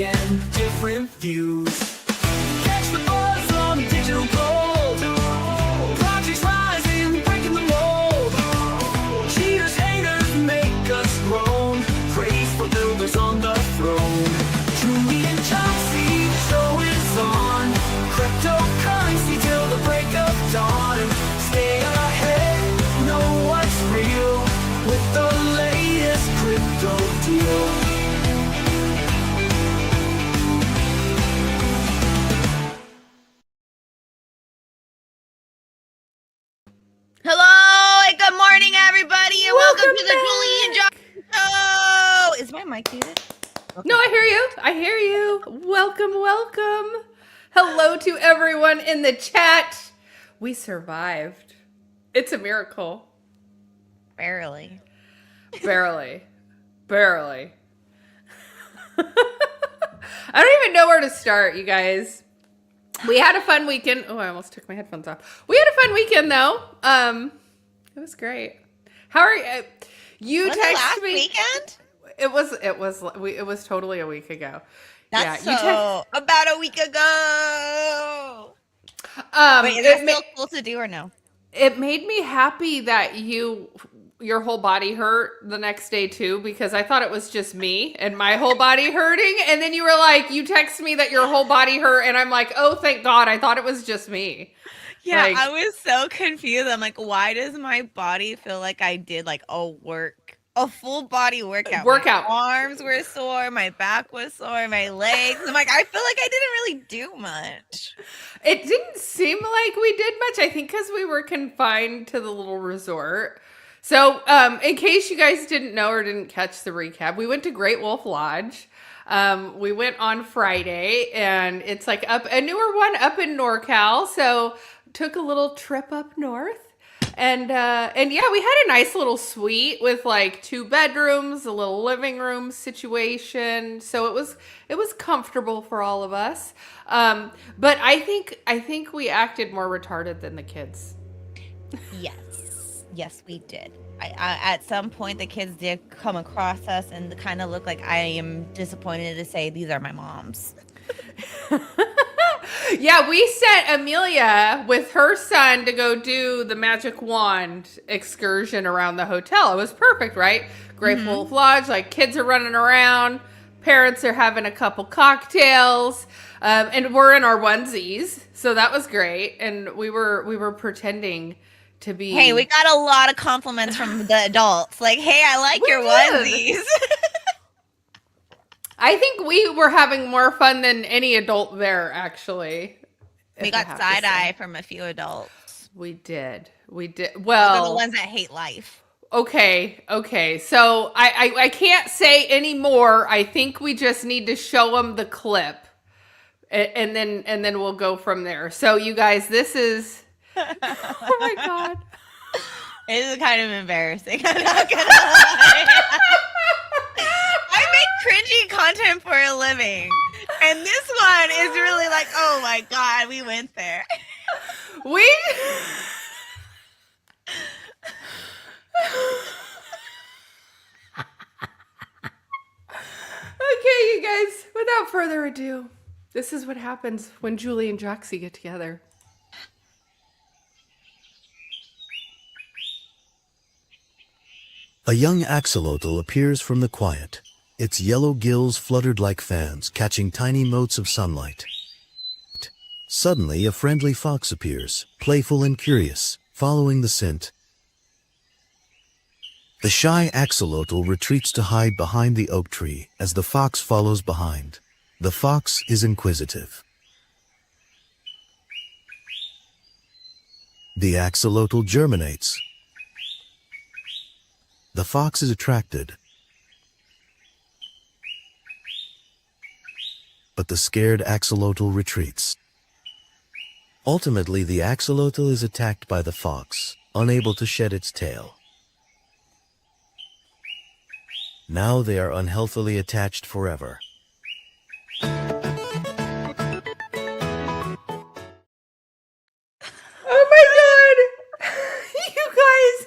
and different views. Catch the buzz on digital gold. Projects rising, breaking the mold. Cheaters, haters make us groan. Praise for builders on the throne. Julie and Joxie, the show is on. Cryptocurrency till the break of dawn. Stay ahead, know what's real with the latest crypto deal. Hello and good morning, everybody, and welcome to the Julie and Joxie Show. Is my mic muted? Okay. No, I hear you. Welcome. Hello to everyone in the chat. We survived. It's a miracle. Barely. Barely. I don't even know where to start, you guys. We had a fun weekend. Oh, I almost took my headphones off. We had a fun weekend, though. It was great. How are you? You texted last me. Weekend? It was totally a week ago. That's yeah, about a week ago. Wait, is that still cool to do or no? It made me happy that your whole body hurt the next day too, because I thought it was just me and my whole body hurting. And then you were like, you text me that your whole body hurt. And I'm like, oh, thank God. I thought it was just me. Yeah, like, I was so confused. I'm like, why does my body feel like I did like a full body workout? My arms were sore. My back was sore. My legs. I'm like, I feel like I didn't really do much. It didn't seem like we did much. I think because we were confined to the little resort. So, in case you guys didn't know or didn't catch the recap, we went to Great Wolf Lodge. We went on Friday, and it's like a newer one up in NorCal. So, took a little trip up north, and yeah, we had a nice little suite with like 2 bedrooms, a little living room situation. So it was comfortable for all of us. But I think we acted more retarded than the kids. Yes, we did. I at some point the kids did come across us and kind of look like I am disappointed to say these are my moms. Yeah, we sent Amelia with her son to go do the magic wand excursion around the hotel. It was perfect, right? Great Wolf Lodge, like kids are running around, parents are having a couple cocktails, and we're in our onesies, so that was great. And we were pretending to be. Hey, we got a lot of compliments from the adults. Like, hey, I like your onesies. I think we were having more fun than any adult there, actually. We got side eye from a few adults. We did. Well, they're the ones that hate life. Okay. So I can't say any more. I think we just need to show them the clip, and then we'll go from there. So you guys, this is. Oh my God. It is kind of embarrassing. I'm not gonna lie. I make cringy content for a living. And this one is really like, oh my God, we went there. Okay, you guys, without further ado, this is what happens when Julie and Joxie get together. A young axolotl appears from the quiet. Its yellow gills fluttered like fans, catching tiny motes of sunlight. Suddenly, a friendly fox appears, playful and curious, following the scent. The shy axolotl retreats to hide behind the oak tree as the fox follows behind. The fox is inquisitive. The axolotl germinates. The fox is attracted, but the scared axolotl retreats. Ultimately, the axolotl is attacked by the fox, unable to shed its tail. Now they are unhealthily attached forever. Oh my God! You guys!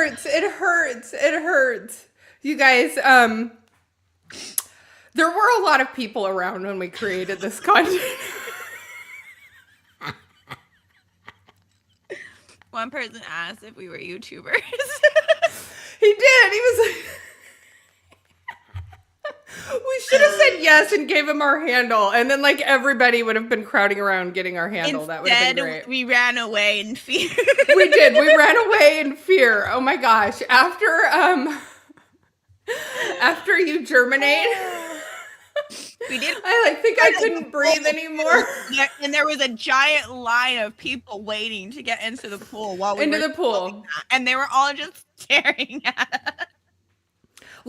hurts. It hurts. It hurts. You guys, there were a lot of people around when we created this content. One person asked if we were YouTubers. He did. He was like, we should have said yes and gave him our handle, and then like everybody would have been crowding around getting our handle. That would have been great. We ran away in fear. We did. We ran away in fear. Oh my gosh! After you germinate, we did. I think I couldn't breathe anymore. And there was a giant line of people waiting to get into the pool while we into the pool, and they were all just staring at us.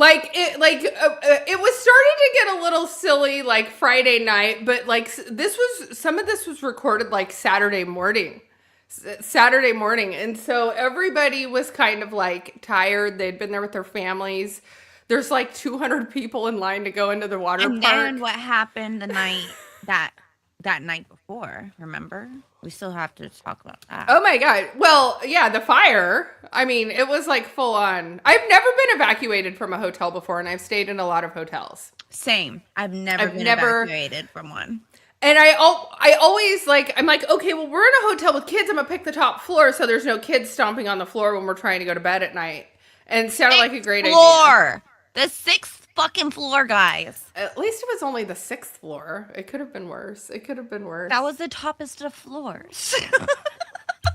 It was starting to get a little silly like Friday night, but like some of this was recorded like Saturday morning. And so everybody was kind of like tired. They'd been there with their families. There's like 200 people in line to go into the water park. And then what happened the night that night before, remember? We still have to talk about that. Oh my God. Well, yeah, the fire. I mean, it was like full on. I've never been evacuated from a hotel before, and I've stayed in a lot of hotels. Same. I've never been evacuated from one. And I always like, I'm like, okay, well, we're in a hotel with kids. I'm going to pick the top floor so there's no kids stomping on the floor when we're trying to go to bed at night. And it sounded like a great idea. The 6th fucking floor, guys. At least it was only the 6th floor. It could have been worse. That was the toppest of floors.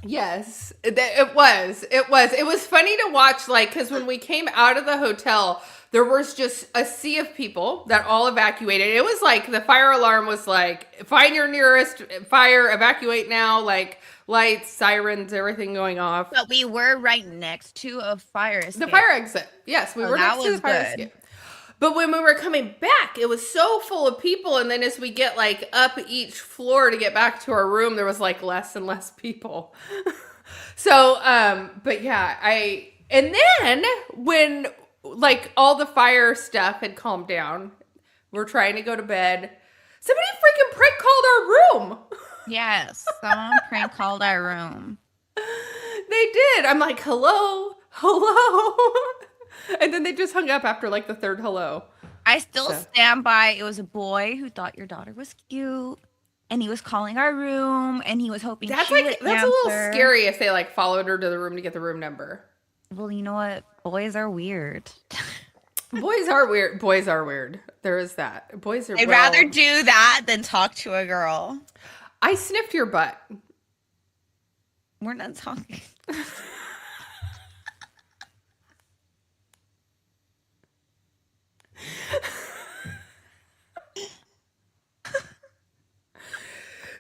Yes, it was. It was funny to watch, like, because when we came out of the hotel, there was just a sea of people that all evacuated. It was like the fire alarm was like, find your nearest fire, evacuate now, like lights, sirens, everything going off. But we were right next to a fire escape. The fire exit. Yes, we were next to the fire escape. But when we were coming back, it was so full of people. And then as we get like up each floor to get back to our room, there was like less and less people. So, but yeah, and then when like all the fire stuff had calmed down, we're trying to go to bed. Somebody freaking prank called our room. Yes, someone prank called our room. They did. I'm like, hello. And then they just hung up after like the third hello. I still stand by. It was a boy who thought your daughter was cute, and he was calling our room, and he was hoping that's she would that's answer. A little scary if they like followed her to the room to get the room number. Well, you know what? Boys are weird. Boys are weird. There is that. Boys are. I'd rather do that than talk to a girl. I sniffed your butt. We're not talking.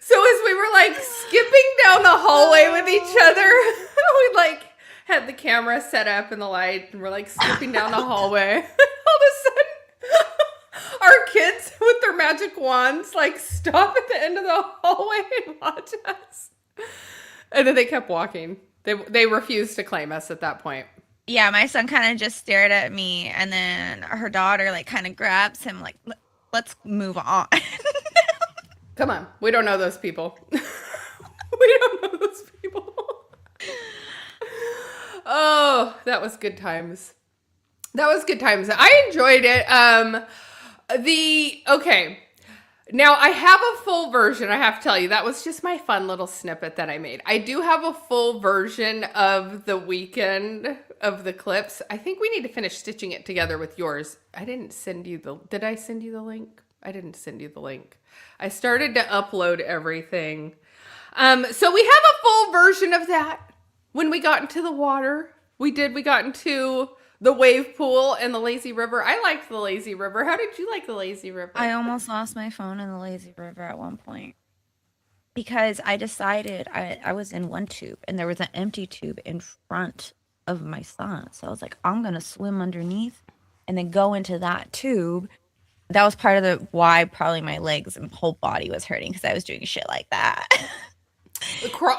So as we were like skipping down the hallway with each other, we like had the camera set up and the light, and we're like skipping down the hallway. All of a sudden, our kids with their magic wands like stop at the end of the hallway and watch us. And then they kept walking. They refused to claim us at that point. Yeah, my son kind of just stared at me, and then her daughter like kind of grabs him like, let's move on. Come on. We don't know those people. We don't know those people. Oh, that was good times. I enjoyed it. Okay. Now I have a full version. I have to tell you, that was just my fun little snippet that I made. I do have a full version of the weekend of the clips. I think we need to finish stitching it together with yours. Did I send you the link? I didn't send you the link. I started to upload everything. So we have a full version of that. When we got into the water, we got into the wave pool and the lazy river. I liked the lazy river. How did you like the lazy river? I almost lost my phone in the lazy river at one point because I decided I was in one tube and there was an empty tube in front of my son. So I was like, I'm going to swim underneath and then go into that tube. That was part of why probably my legs and whole body was hurting because I was doing shit like that.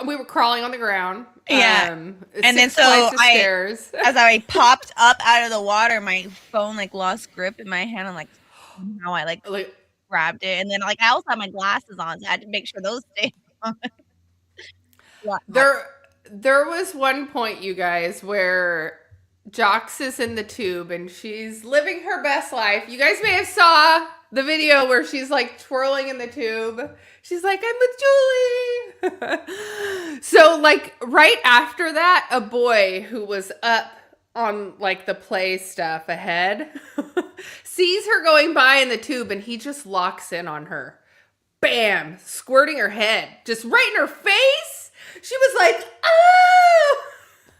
We were crawling on the ground. Yeah. And then so as I popped up out of the water, my phone like lost grip in my hand. I'm like, how I like grabbed it. And then like I also had my glasses on, so I had to make sure those stayed on. There was one point, you guys, where Jox is in the tube and she's living her best life. You guys may have saw the video where she's like twirling in the tube. She's like, I'm with Julie. So like right after that, a boy who was up on like the play stuff ahead sees her going by in the tube and he just locks in on her. Bam! Squirting her head. Just right in her face. She was like, oh!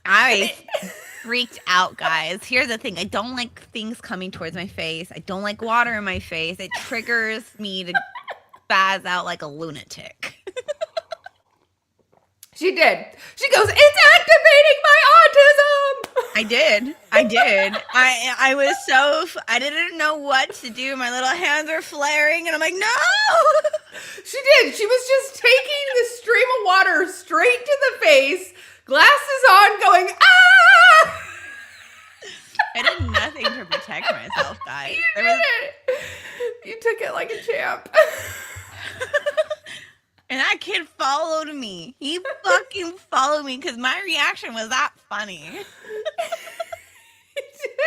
I freaked out, guys. Here's the thing. I don't like things coming towards my face. I don't like water in my face. It triggers me to spaz out like a lunatic. She did. She goes, it's activating my autism. I did. I was so, I didn't know what to do. My little hands were flaring and I'm like, no. She did. She was just taking the stream of water straight to the face, glasses on, going, ah! I did nothing to protect myself, guys. You did it. You took it like a champ. And that kid followed me. He fucking followed me because my reaction was that funny.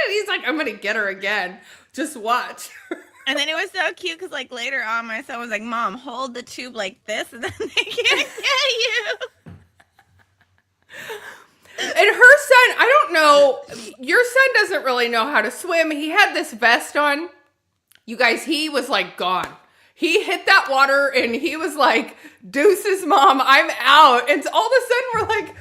He's like, I'm going to get her again. Just watch. And then it was so cute because like later on my son was like, Mom, hold the tube like this and then they can't get you. And her son, I don't know, your son doesn't really know how to swim. He had this vest on. You guys, he was like gone. He hit that water and he was like, deuces, Mom, I'm out. And all of a sudden we're like,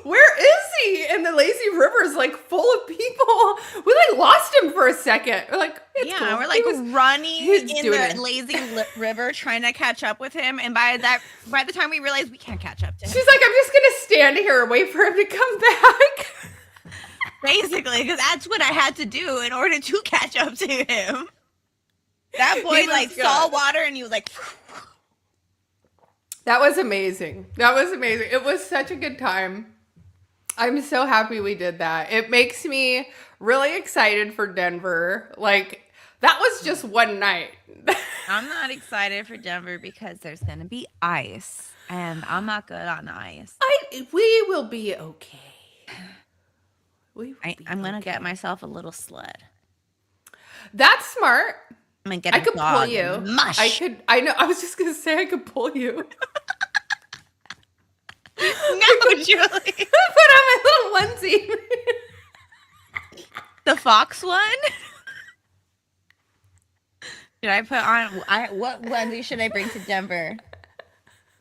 where is he? And the lazy river is like full of people. We like lost him for a second. We're like, it's yeah, cool. we're like running in the it. lazy river trying to catch up with him. And by the time we realized we can't catch up to him. She's like, I'm just going to stand here and wait for him to come back. Basically, because that's what I had to do in order to catch up to him. That boy like saw water and he was like, that was amazing. That was amazing. It was such a good time. I'm so happy we did that. It makes me really excited for Denver. Like, that was just one night. I'm not excited for Denver because there's going to be ice and I'm not good on ice. We will be okay. I'm going to get myself a little sled. That's smart. I'm gonna get a I could pull you. Mush. I know. I was just going to say I could pull you. No, Julie. Put on my little onesie. The fox one? Should I put on, what onesie should I bring to Denver?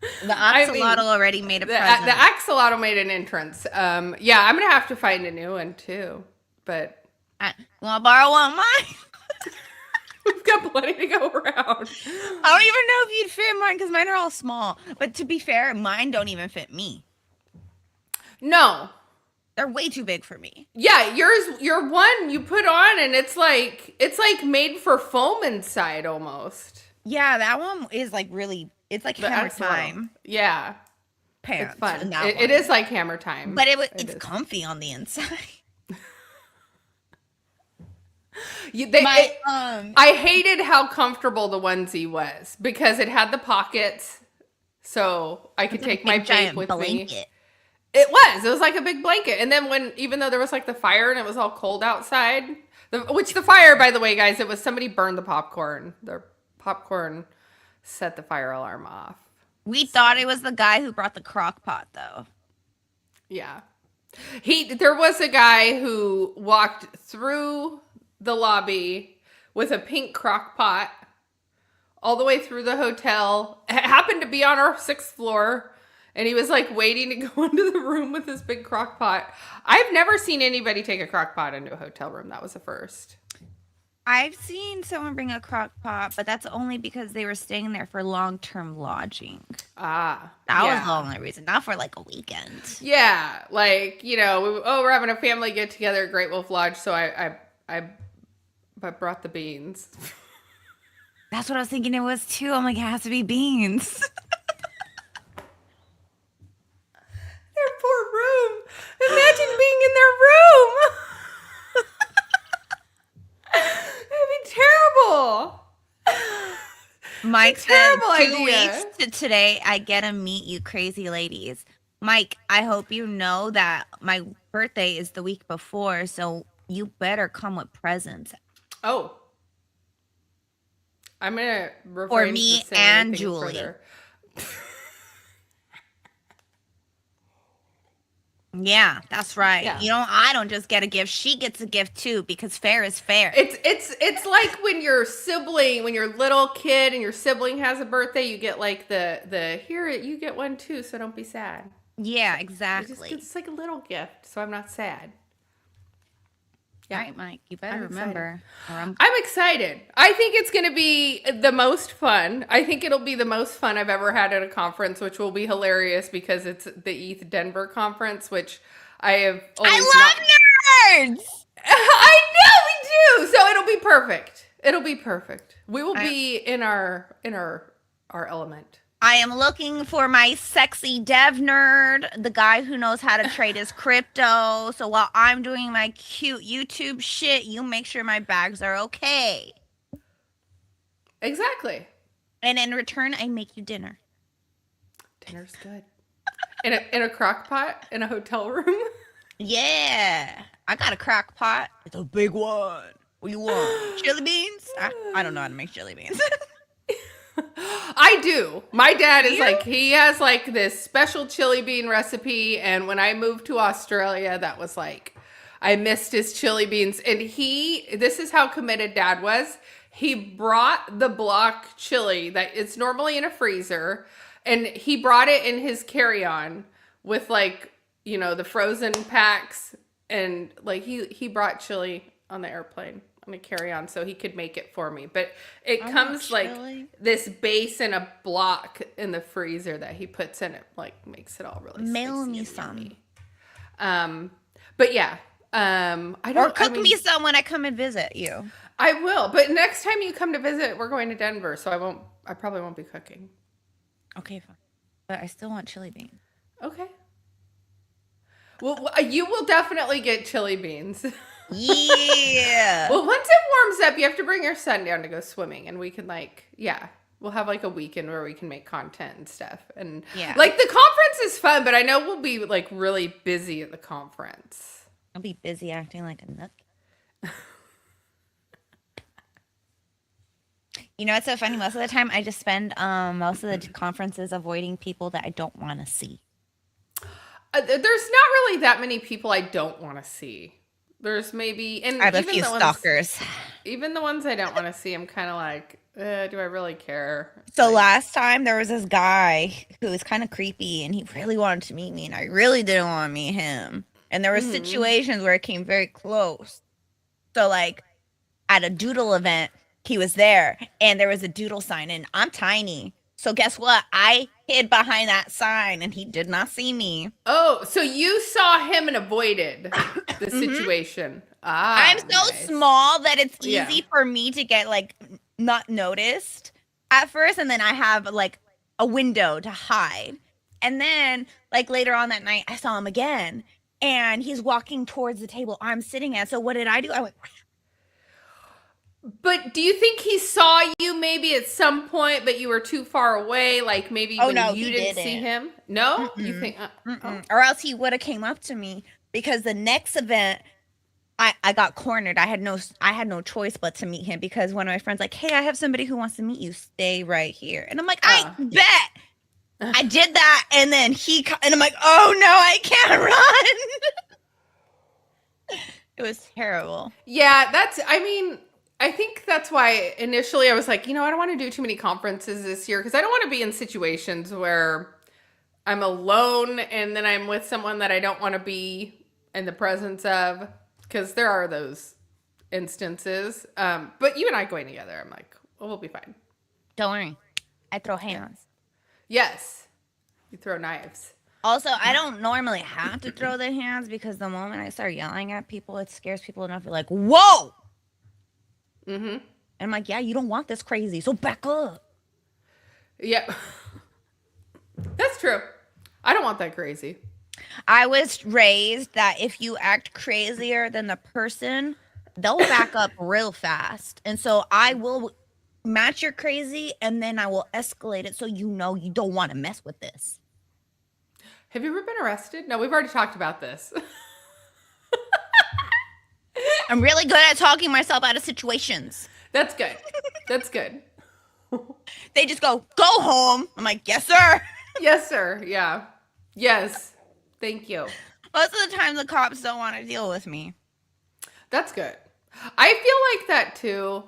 The axolotl already made a present. The axolotl made an entrance. Yeah, I'm going to have to find a new one too. But You want to borrow one of mine? we've got plenty to go around. I don't even know if you'd fit mine because mine are all small. But to be fair, mine don't even fit me. No. They're way too big for me. Yeah, your one you put on and it's like made for foam inside almost. Yeah, that one is like really, it's like Hammer Time. Yeah. Pants. It's fun. It is like Hammer Time. But it's comfy on the inside. I hated how comfortable the onesie was because it had the pockets, so I could take my vape with me. It was like a big blanket, and then even though there was like the fire and it was all cold outside, the fire, by the way, guys, it was somebody burned the popcorn. The popcorn set the fire alarm off. We thought it was the guy who brought the crock pot, though. Yeah, there was a guy who walked through the lobby with a pink crock pot all the way through the hotel. It happened to be on our 6th floor, and he was like waiting to go into the room with this big crock pot. I've never seen anybody take a crock pot into a hotel room. That was the first. I've seen someone bring a crock pot, but that's only because they were staying there for long-term lodging. That was the only reason, not for like a weekend. Yeah, like, we're having a family get together at Great Wolf Lodge, so I brought the beans. That's what I was thinking it was too. I'm like, it has to be beans. Their poor room. Imagine being in their room. That'd be terrible. Mike terrible said 2 idea. weeks to today, I get to meet you crazy ladies. Mike, I hope you know that my birthday is the week before, so you better come with presents Oh, I'm gonna for refrain from me saying and anything Julie. further. Yeah, that's right. Yeah. You know, I don't just get a gift; she gets a gift too because fair is fair. It's like when when your little kid and your sibling has a birthday, you get like the here you get one too, so don't be sad. Yeah, It's just exactly. it's like a little gift, so I'm not sad. Yeah. All right, Mike, you better I'm excited. remember. Or I'm excited. I think it's going to be the most fun. I think it'll be the most fun I've ever had at a conference, which will be hilarious because it's the ETH Denver conference, which I have always I love nerds. I know we do. So it'll be perfect. It'll be perfect. We will be in our element. I am looking for my sexy dev nerd, the guy who knows how to trade his crypto. So while I'm doing my cute YouTube shit, you make sure my bags are okay. Exactly. And in return, I make you dinner. Dinner's good. In a crock pot in a hotel room. Yeah. I got a crock pot. It's a big one. What do you want? Chili beans? I don't know how to make chili beans. I do. My dad is like, he has like this special chili bean recipe. And when I moved to Australia, that was like, I missed his chili beans. And this is how committed dad was. He brought the block chili that it's normally in a freezer. And he brought it in his carry-on with like, the frozen packs. And like he brought chili on the airplane. On a carry-on so he could make it for me. But it comes like this base in a block in the freezer that he puts in it, like makes it all really Mail spicy me and some. yummy. But yeah. Or cook me some when I come and visit you. I will. But next time you come to visit, we're going to Denver, so I probably won't be cooking. Okay, fine. But I still want chili beans. Okay. Well, you will definitely get chili beans. Yeah. Well, once it warms up, you have to bring your son down to go swimming, and we can we'll have like a weekend where we can make content and stuff. And like the conference is fun, but I know we'll be like really busy at the conference. I'll be busy acting like a nook. You know, it's so funny. Most of the time, I just spend most of the conferences avoiding people that I don't want to see. There's not really that many people I don't want to see. There's maybe, and I have a few stalkers. Even the ones I don't want to see, I'm kind of like, do I really care? So last time there was this guy who was kind of creepy, and he really wanted to meet me, and I really didn't want to meet him. And there were situations where it came very close. So like at a doodle event, he was there, and there was a doodle sign, and I'm tiny. So guess what? I hid behind that sign, and he did not see me. Oh, so you saw him and avoided the situation. I'm so small that it's easy for me to get like not noticed at first, and then I have like a window to hide. And then like later on that night, I saw him again, and he's walking towards the table I'm sitting at. So what did I do? I went. But do you think he saw you maybe at some point, but you were too far away? Like maybe you didn't see him? No? You think? Or else he would have came up to me, because the next event, I got cornered. I had no choice but to meet him, because one of my friends like, hey, I have somebody who wants to meet you. Stay right here. And I'm like, I bet. I did that, and then and I'm like, oh no, I can't run. It was terrible. Yeah, I think that's why initially I was like, I don't want to do too many conferences this year, because I don't want to be in situations where I'm alone and then I'm with someone that I don't want to be in the presence of, because there are those instances. But you and I going together, I'm like, well, we'll be fine. Don't worry. I throw hands. Yes. You throw knives. Also, I don't normally have to throw the hands, because the moment I start yelling at people, it scares people enough. They're like, whoa! And I'm like, yeah, you don't want this crazy, so back up. Yeah. That's true. I don't want that crazy. I was raised that if you act crazier than the person, they'll back up real fast. And so I will match your crazy, and then I will escalate it so you know you don't want to mess with this. Have you ever been arrested? No, we've already talked about this. I'm really good at talking myself out of situations. That's good. That's good. They just go home. I'm like, yes, sir. Yes, sir. Yeah. Yes. Thank you. Most of the time, the cops don't want to deal with me. That's good. I feel like that too.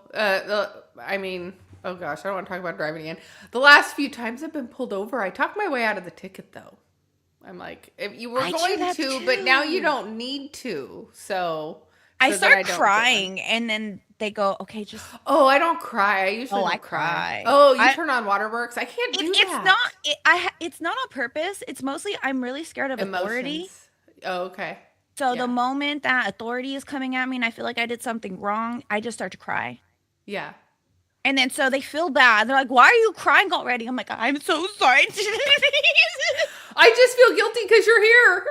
Oh gosh, I don't want to talk about driving again. The last few times I've been pulled over, I talked my way out of the ticket though. I'm like, if you were going to, but now you don't need to. So I start crying, and then they go, okay, just. Oh, I don't cry. I usually don't cry. Oh, you turn on waterworks? I can't do that. It's not on purpose. It's mostly I'm really scared of authority. Oh, okay. So the moment that authority is coming at me and I feel like I did something wrong, I just start to cry. Yeah. And then so they feel bad. They're like, why are you crying already? I'm like, I'm so sorry. I just feel guilty because you're here.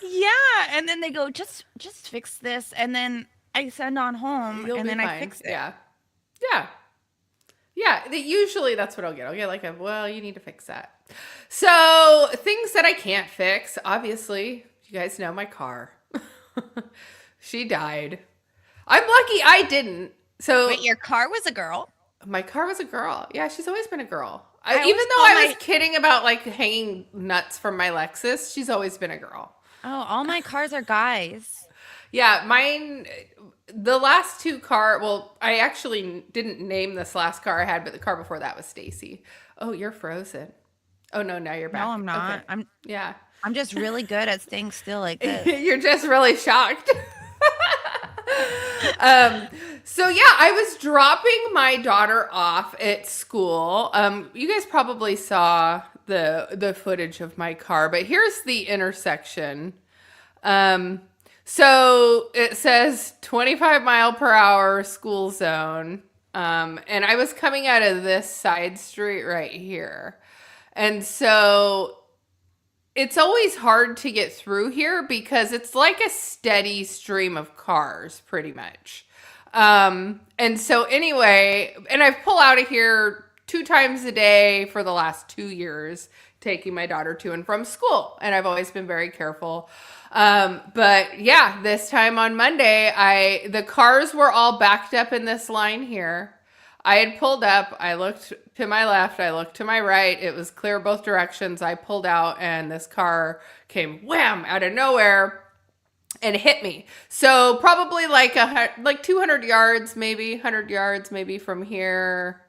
Yeah. And then they go, just fix this. And then I send on home and then I fix it. Yeah. Yeah. Yeah. Usually that's what I'll get. I'll get like you need to fix that. So things that I can't fix, obviously, you guys know my car. She died. I'm lucky I didn't. So wait, your car was a girl? My car was a girl. Yeah, she's always been a girl. Even though I was kidding about like hanging nuts from my Lexus, she's always been a girl. Oh, all my cars are guys. Yeah, mine, the last two I actually didn't name this last car I had, but the car before that was Stacy. Oh, you're frozen. Oh no, now you're back. No, I'm not. Okay. I'm just really good at staying still like this. You're just really shocked. So yeah, I was dropping my daughter off at school. You guys probably saw the footage of my car, but here's the intersection. So it says 25 mile per hour school zone. And I was coming out of this side street right here. And so it's always hard to get through here because it's like a steady stream of cars, pretty much. And so anyway, and I pull out of here 2 times a day for the last 2 years, taking my daughter to and from school. And I've always been very careful. But yeah, this time on Monday, the cars were all backed up in this line here. I had pulled up, I looked to my left, I looked to my right. It was clear both directions. I pulled out and this car came wham out of nowhere and hit me. So probably like 200 yards, maybe 100 yards, maybe from here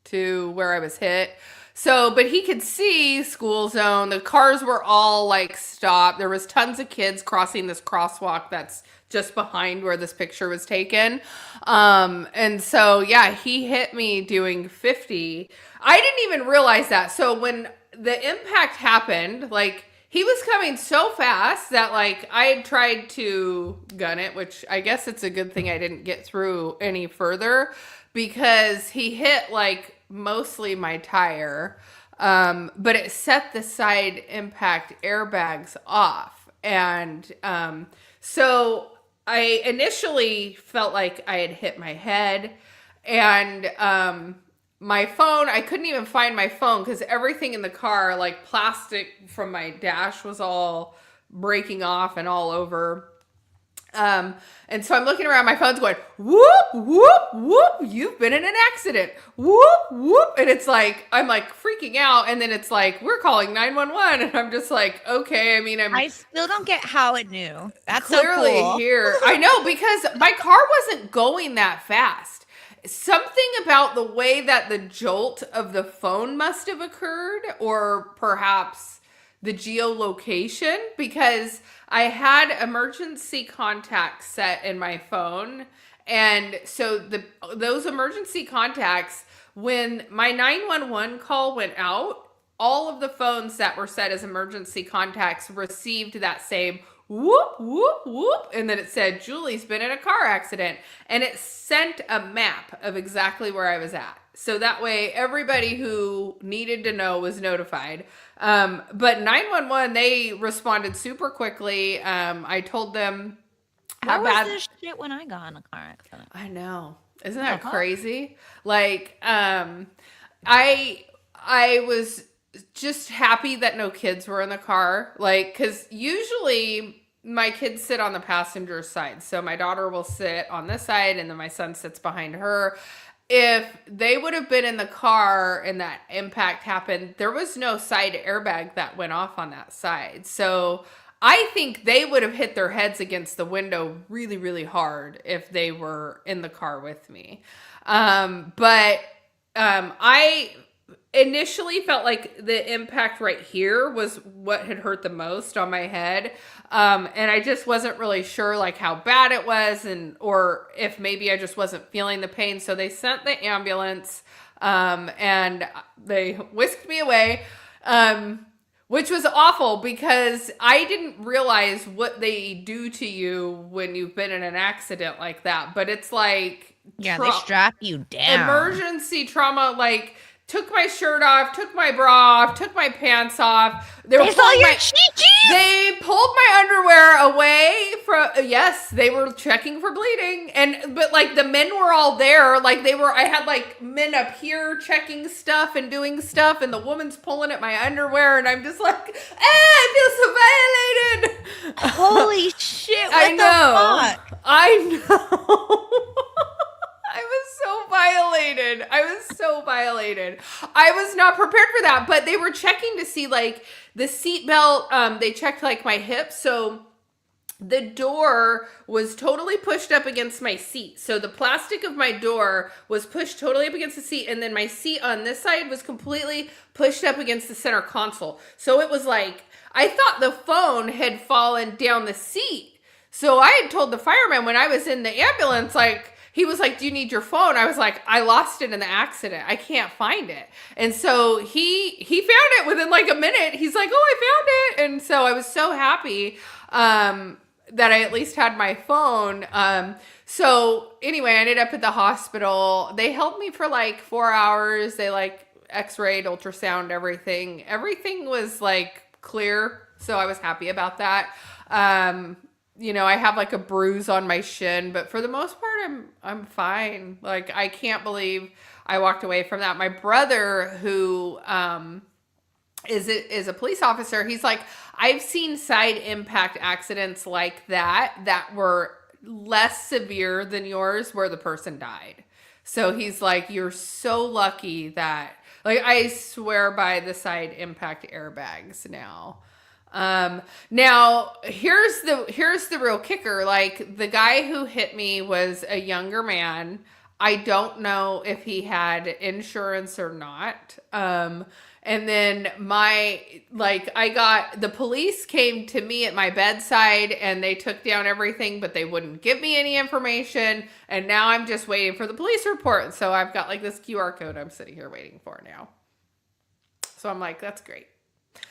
to where I was hit. So, but he could see school zone. The cars were all like stopped. There was tons of kids crossing this crosswalk that's just behind where this picture was taken. And so, yeah, he hit me doing 50. I didn't even realize that. So when the impact happened, like he was coming so fast that like I had tried to gun it, which I guess it's a good thing I didn't get through any further because he hit like mostly my tire. But it set the side impact airbags off. And so I initially felt like I had hit my head and my phone, I couldn't even find my phone because everything in the car, like plastic from my dash was all breaking off and all over. And so I'm looking around, my phone's going, whoop, whoop, whoop, you've been in an accident, whoop, whoop. And it's like, I'm like freaking out. And then it's like, we're calling 911. And I'm just like, okay. I mean, I still don't get how it knew. That's clearly so cool. Here. I know, because my car wasn't going that fast. Something about the way that the jolt of the phone must have occurred, or perhaps the geolocation, because I had emergency contacts set in my phone. And so those emergency contacts, when my 911 call went out, all of the phones that were set as emergency contacts received that same whoop, whoop, whoop. And then it said, Julie's been in a car accident. And it sent a map of exactly where I was at. So that way everybody who needed to know was notified. But 911, they responded super quickly. I told them how bad this shit when I got in a car accident. I know. Isn't that crazy? Like, I was just happy that no kids were in the car. Like, because usually my kids sit on the passenger side. So my daughter will sit on this side and then my son sits behind her. If they would have been in the car and that impact happened, there was no side airbag that went off on that side. So I think they would have hit their heads against the window really, really hard if they were in the car with me. I initially felt like the impact right here was what had hurt the most on my head. And I just wasn't really sure like how bad it was or if maybe I just wasn't feeling the pain. So they sent the ambulance, and they whisked me away, which was awful because I didn't realize what they do to you when you've been in an accident like that. But it's like, yeah, they strap you down. Emergency trauma, like, took my shirt off, took my bra off, took my pants off. They pulled my underwear away from, yes, they were checking for bleeding. But like the men were all there. Like I had like men up here checking stuff and doing stuff. And the woman's pulling at my underwear. And I'm just like, I feel so violated. Holy shit. What I know. the fuck? I know. I was so violated. I was not prepared for that, but they were checking to see like the seatbelt. They checked like my hips. So the door was totally pushed up against my seat. So the plastic of my door was pushed totally up against the seat. And then my seat on this side was completely pushed up against the center console. So it was like, I thought the phone had fallen down the seat. So I had told the fireman when I was in the ambulance, like, he was like, do you need your phone? I was like, I lost it in the accident. I can't find it. And so he found it within like a minute. He's like, oh, I found it. And so I was so happy that I at least had my phone. So anyway, I ended up at the hospital. They held me for like 4 hours. They like x-rayed, ultrasound, everything. Everything was like clear. So I was happy about that. You know, I have like a bruise on my shin, but for the most part, I'm fine. Like, I can't believe I walked away from that. My brother, who is a police officer, he's like, I've seen side impact accidents like that were less severe than yours, where the person died. So he's like, you're so lucky that, like, I swear by the side impact airbags now. Now here's the real kicker. Like, the guy who hit me was a younger man. I don't know if he had insurance or not. And then the police came to me at my bedside and they took down everything, but they wouldn't give me any information. And now I'm just waiting for the police report. So I've got like this QR code I'm sitting here waiting for now. So I'm like, that's great.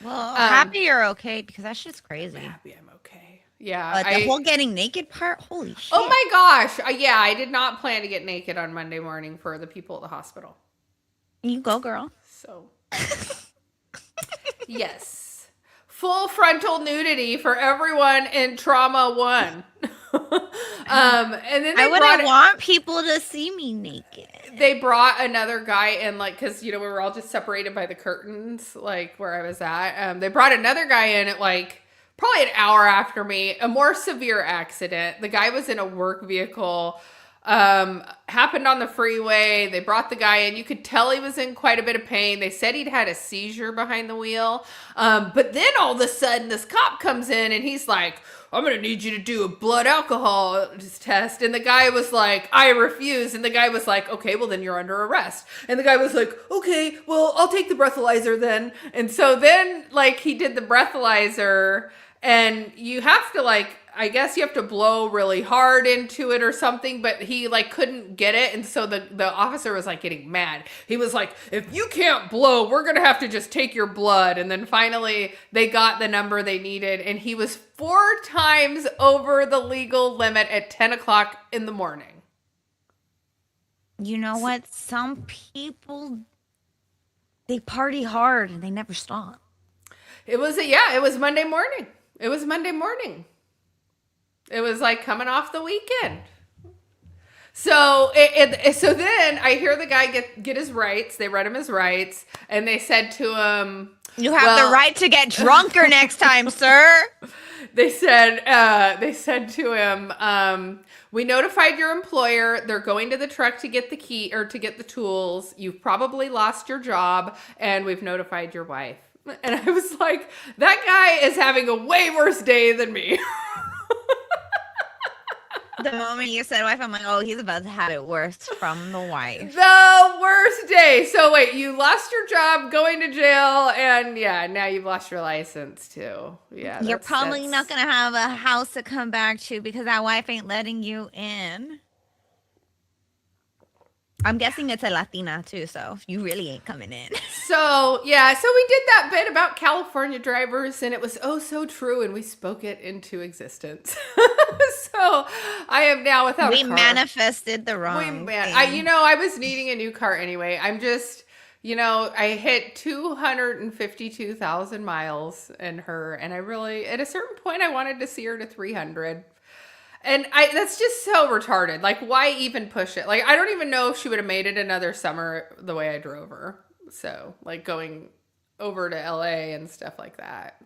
Well, happy you're okay, because that's just crazy. I'm happy I'm okay. Yeah. But the whole getting naked part, holy shit. Oh my gosh. Yeah, I did not plan to get naked on Monday morning for the people at the hospital. You go, girl. So, yes. Full frontal nudity for everyone in Trauma 1. And then I wouldn't want people to see me naked. They brought another guy in, like, because, you know, we were all just separated by the curtains, like, where I was at. They brought another guy in at, like, probably an hour after me. A more severe accident. The guy was in a work vehicle. Happened on the freeway. They brought the guy in. You could tell he was in quite a bit of pain. They said he'd had a seizure behind the wheel. But then all of a sudden, this cop comes in and he's like, I'm going to need you to do a blood alcohol test. And the guy was like, I refuse. And the guy was like, okay, well then you're under arrest. And the guy was like, okay, well, I'll take the breathalyzer then. And so then, like, he did the breathalyzer, and you have to, like, I guess you have to blow really hard into it or something, but he like couldn't get it. And so the officer was like getting mad. He was like, if you can't blow, we're going to have to just take your blood. And then finally they got the number they needed. And he was 4 times over the legal limit at 10 o'clock in the morning. You know what? Some people, they party hard and they never stop. It was Monday morning. It was Monday morning. It was like coming off the weekend. So so then I hear the guy get his rights. They read him his rights, and they said to him, You have the right to get drunker next time, sir. They said to him, we notified your employer. They're going to the truck to get the key or to get the tools. You've probably lost your job, and we've notified your wife. And I was like, that guy is having a way worse day than me. The moment you said wife, I'm like, oh, he's about to have it worse from the wife. The worst day. So wait, you lost your job, going to jail, and yeah, now you've lost your license too. Yeah, You're probably not gonna have a house to come back to because that wife ain't letting you in. I'm guessing it's a Latina too, so you really ain't coming in. So yeah, so we did that bit about California drivers, and it was oh so true, and we spoke it into existence. So I am now without a car. We manifested the wrong thing. I was needing a new car anyway. I'm just, I hit 252,000 miles in her, and I really, at a certain point, I wanted to see her to 300. And that's just so retarded. Like, why even push it? Like, I don't even know if she would have made it another summer the way I drove her. So, like, going over to LA and stuff like that.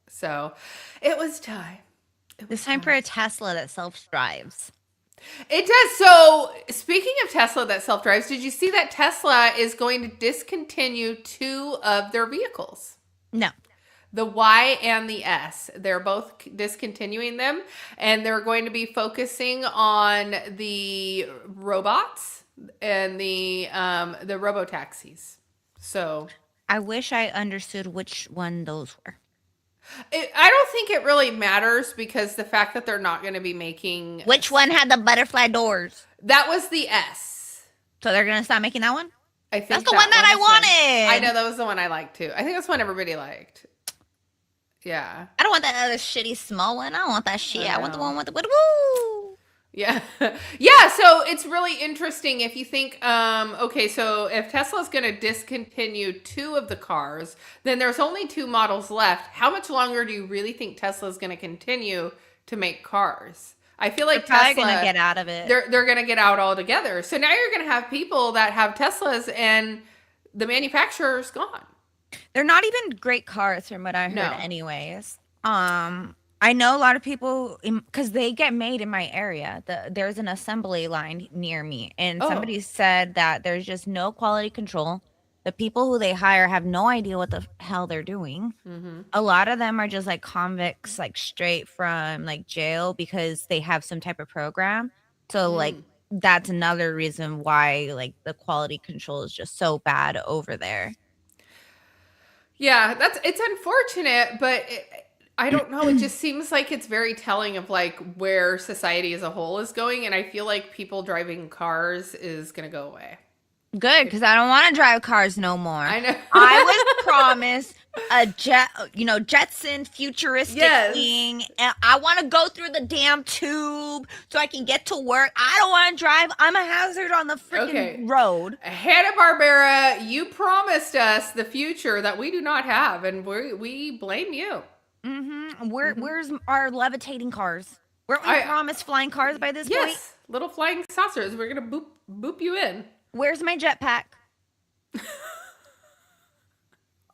So, it was time. It's time for a Tesla that self-drives. It does. So, speaking of Tesla that self-drives, did you see that Tesla is going to discontinue 2 of their vehicles? No. The Y and the S. They're both discontinuing them, and they're going to be focusing on the robots and the robo-taxis. So I wish I understood which one those were. I don't think it really matters because the fact that they're not going to be making... Which one had the butterfly doors? That was the S. So they're going to stop making that one? I think that's the one that I wanted. I know, that was the one I liked too. I think that's one everybody liked. Yeah. I don't want that other shitty small one. I don't want that shit. I want the one with the woo. Yeah. Yeah, so it's really interesting if you think, okay, so if Tesla's going to discontinue 2 of the cars, then there's only 2 models left. How much longer do you really think Tesla's going to continue to make cars? I feel like they're probably going to get out of it. They're going to get out altogether. So now you're going to have people that have Teslas and the manufacturer's gone. They're not even great cars from what I heard anyways. I know a lot of people because they get made in my area. There's an assembly line near me, and somebody said that there's just no quality control. The people who they hire have no idea what the hell they're doing. Mm-hmm. A lot of them are just like convicts, like straight from like jail because they have some type of program. So like that's another reason why like the quality control is just so bad over there. Yeah, it's unfortunate, but I don't know. It just seems like it's very telling of like where society as a whole is going, and I feel like people driving cars is gonna go away. Good, because I don't want to drive cars no more. I know. I was promised a Jetson futuristic thing, and I want to go through the damn tube so I can get to work. I don't want to drive. I'm a hazard on the freaking road. Hanna-Barbera, you promised us the future that we do not have, and we blame you. Mm-hmm. Where's our levitating cars? Weren't we promised flying cars by this point? Yes, little flying saucers. We're gonna boop you in. Where's my jetpack?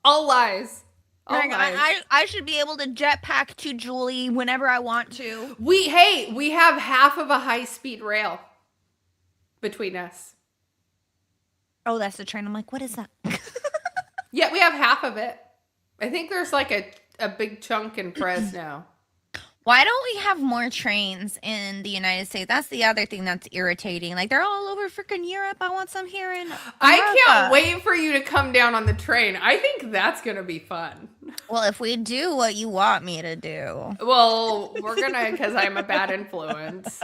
All lies. I should be able to jetpack to Julie whenever I want to. We have half of a high-speed rail between us. Oh, that's the train. I'm like, what is that? Yeah, we have half of it. I think there's like a big chunk in Fresno. Why don't we have more trains in the United States? That's the other thing that's irritating. Like, they're all over freaking Europe. I want some here in America. I can't wait for you to come down on the train. I think that's going to be fun. Well, if we do what you want me to do. Well, we're going to, because I'm a bad influence.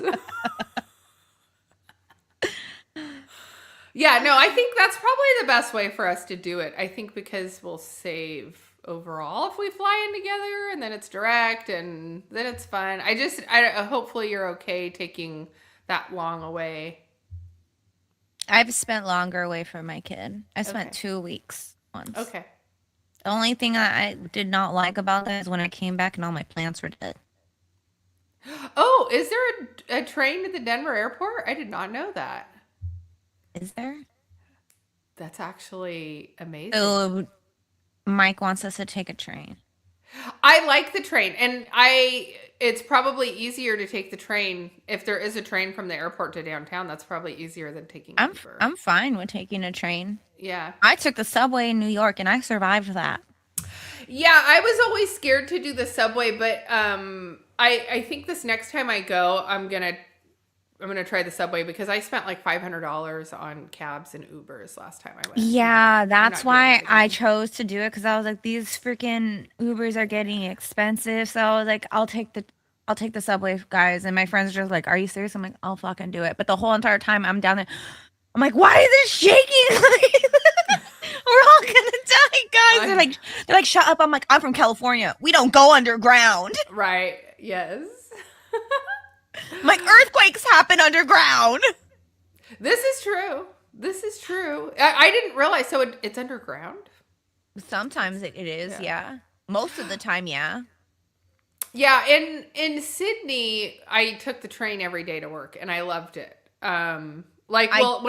Yeah, no, I think that's probably the best way for us to do it. I think because we'll save overall if we fly in together, and then it's direct, and then it's fun. I hopefully you're okay taking that long away. I've spent longer away from my kid. I spent 2 weeks once. Okay. The only thing I did not like about that is when I came back and all my plants were dead. Oh, is there a train to the Denver airport? I did not know that. Is there? That's actually amazing. Oh, Mike wants us to take a train. I like the train, and it's probably easier to take the train if there is a train from the airport to downtown. That's probably easier than taking Uber. I'm fine with taking a train. Yeah. I took the subway in New York and I survived that. Yeah, I was always scared to do the subway, but I think this next time I go, I'm gonna try the subway because I spent like $500 on cabs and Ubers last time I went. Yeah, that's why I chose to do it, because I was like, these freaking Ubers are getting expensive. So I was like, I'll take the subway, guys. And my friends are just like, are you serious? I'm like, I'll fucking do it. But the whole entire time I'm down there, I'm like, why is it shaking? We're all gonna die, guys. They're like, shut up. I'm like, I'm from California. We don't go underground. Right. Yes. I'm like, earthquakes happen underground. This is true. This is true. I didn't realize. So it's underground? Sometimes it is, yeah. Most of the time, yeah. Yeah, in Sydney, I took the train every day to work, and I loved it. When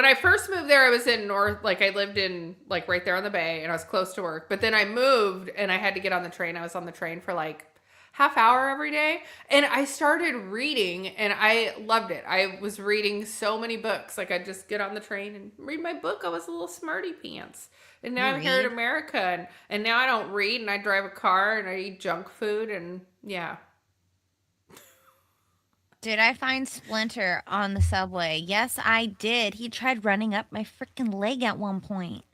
I first moved there, I was in I lived in, like, right there on the bay, and I was close to work. But then I moved, and I had to get on the train. I was on the train for, like, half hour every day, and I started reading, and I loved it. I was reading so many books. Like, I'd just get on the train and read my book. I was a little smarty pants. And now I'm here in America, and now I don't read, and I drive a car, and I eat junk food, and yeah. Did I find Splinter on the subway? Yes, I did. He tried running up my freaking leg at one point.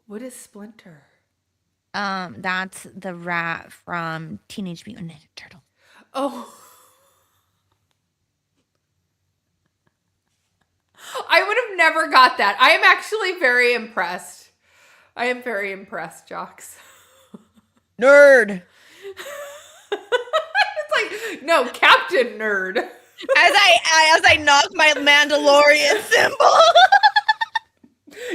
What is Splinter? That's the rat from Teenage Mutant Ninja Turtles. Oh. I would have never got that. I am actually very impressed. I am very impressed, Jox. Nerd. It's like, no, Captain Nerd. As I knock my Mandalorian symbol.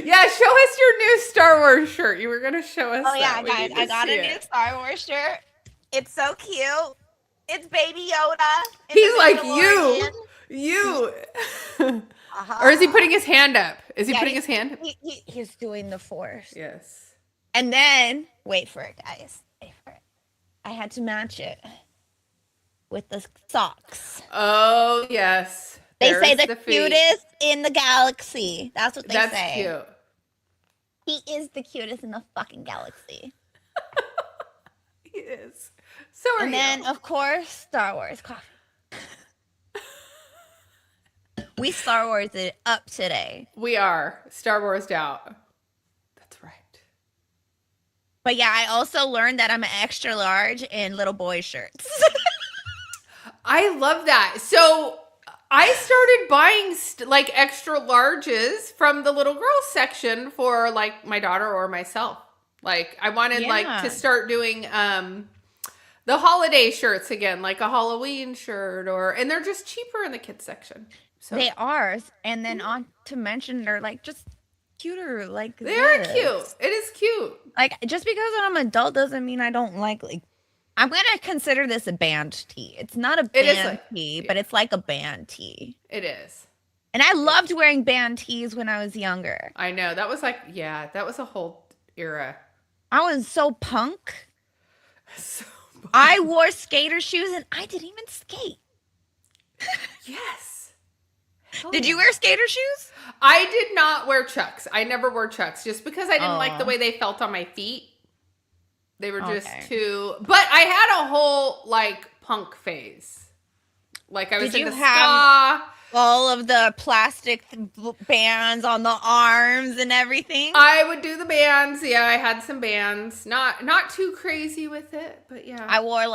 Yeah, show us your new Star Wars shirt. You were gonna show us. Oh yeah, guys, I got a new Star Wars shirt. It's so cute. It's Baby Yoda. He's like you. Or is he putting his hand up? Is he putting his hand? He's doing the Force. Yes. And then wait for it, guys. Wait for it. I had to match it with the socks. Oh yes. They say the cutest in the galaxy. That's what they say. That's cute. He is the cutest in the fucking galaxy. He is. So are you. And then, of course, Star Wars coffee. We Star Wars it up today. We are. Star Warsed out. That's right. But yeah, I also learned that I'm an extra large in little boy shirts. I love that. So I started buying extra larges from the little girls section for like my daughter or myself. Like I wanted to start doing the holiday shirts again, like a Halloween shirt and they're just cheaper in the kids section. So they are. And then on to mention they're like just cuter. Like they are cute. It is cute. Like just because I'm an adult doesn't mean I don't like I'm going to consider this a band tee. It's not a band tee, but it's like a band tee. It is. And I loved wearing band tees when I was younger. I know. That was that was a whole era. I was so punk. I wore skater shoes and I didn't even skate. Yes. Did you wear skater shoes? I did not wear Chucks. I never wore Chucks just because I didn't like the way they felt on my feet. They were just too... But I had a whole, punk phase. Like, I was into ska. All of the plastic bands on the arms and everything? I would do the bands. Yeah, I had some bands. Not too crazy with it, but yeah. I wore,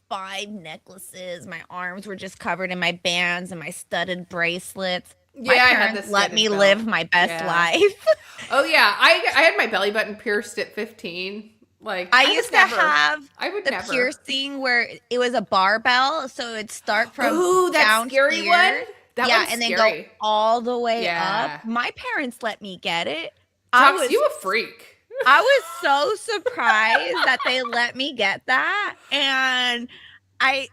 5 necklaces. My arms were just covered in my bands and my studded bracelets. Yeah, I had this. Let me live my best life. Oh, yeah. I had my belly button pierced at 15. I used to have the piercing where it was a barbell, so it'd start from down scary here. One? That one's and then scary. go all the way up. My parents let me get it. Jox, you a freak. I was so surprised that they let me get that, and I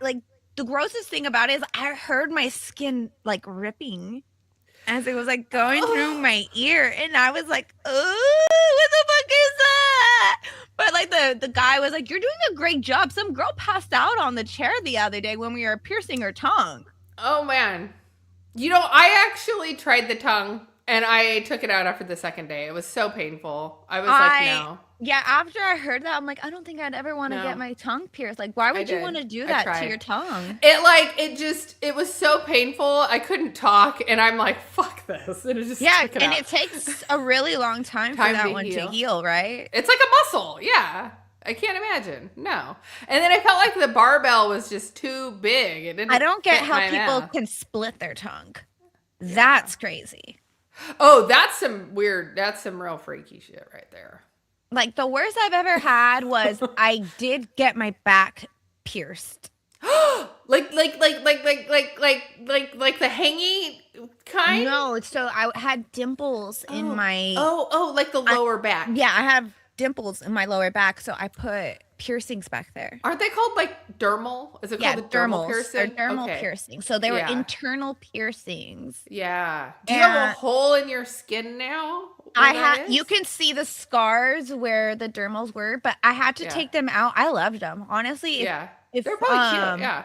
the grossest thing about it is I heard my skin like ripping as it was like going through my ear, and I was like, "Oh, what the fuck is that?" But like the guy was like, "You're doing a great job." Some girl passed out on the chair the other day when we were piercing her tongue. Oh man. You know, I actually tried the tongue and I took it out after the second day. It was so painful. I was like, no. Yeah, after I heard that, I'm like, I don't think I'd ever want to get my tongue pierced. Like, why would you want to do that to your tongue? It was so painful. I couldn't talk and I'm like, fuck this. And it just took it out. It takes a really long time for that one to heal, right? It's like a muscle. Yeah. I can't imagine. No. And then I felt like the barbell was just too big. It didn't I don't get fit how my people mouth. can split their tongue. That's crazy. Oh, that's some real freaky shit right there. Like the worst I've ever had was I did get my back pierced. like the hangy kind? No, so I had dimples in my like the lower back. Yeah, I have dimples in my lower back, so I put piercings back there. Aren't they called like dermal? Is it called a dermal piercing? They're dermal piercing. So they were internal piercings. Yeah. Do you have a hole in your skin now? You can see the scars where the dermals were, but I had to take them out. I loved them. Honestly, if they're probably cute. Yeah.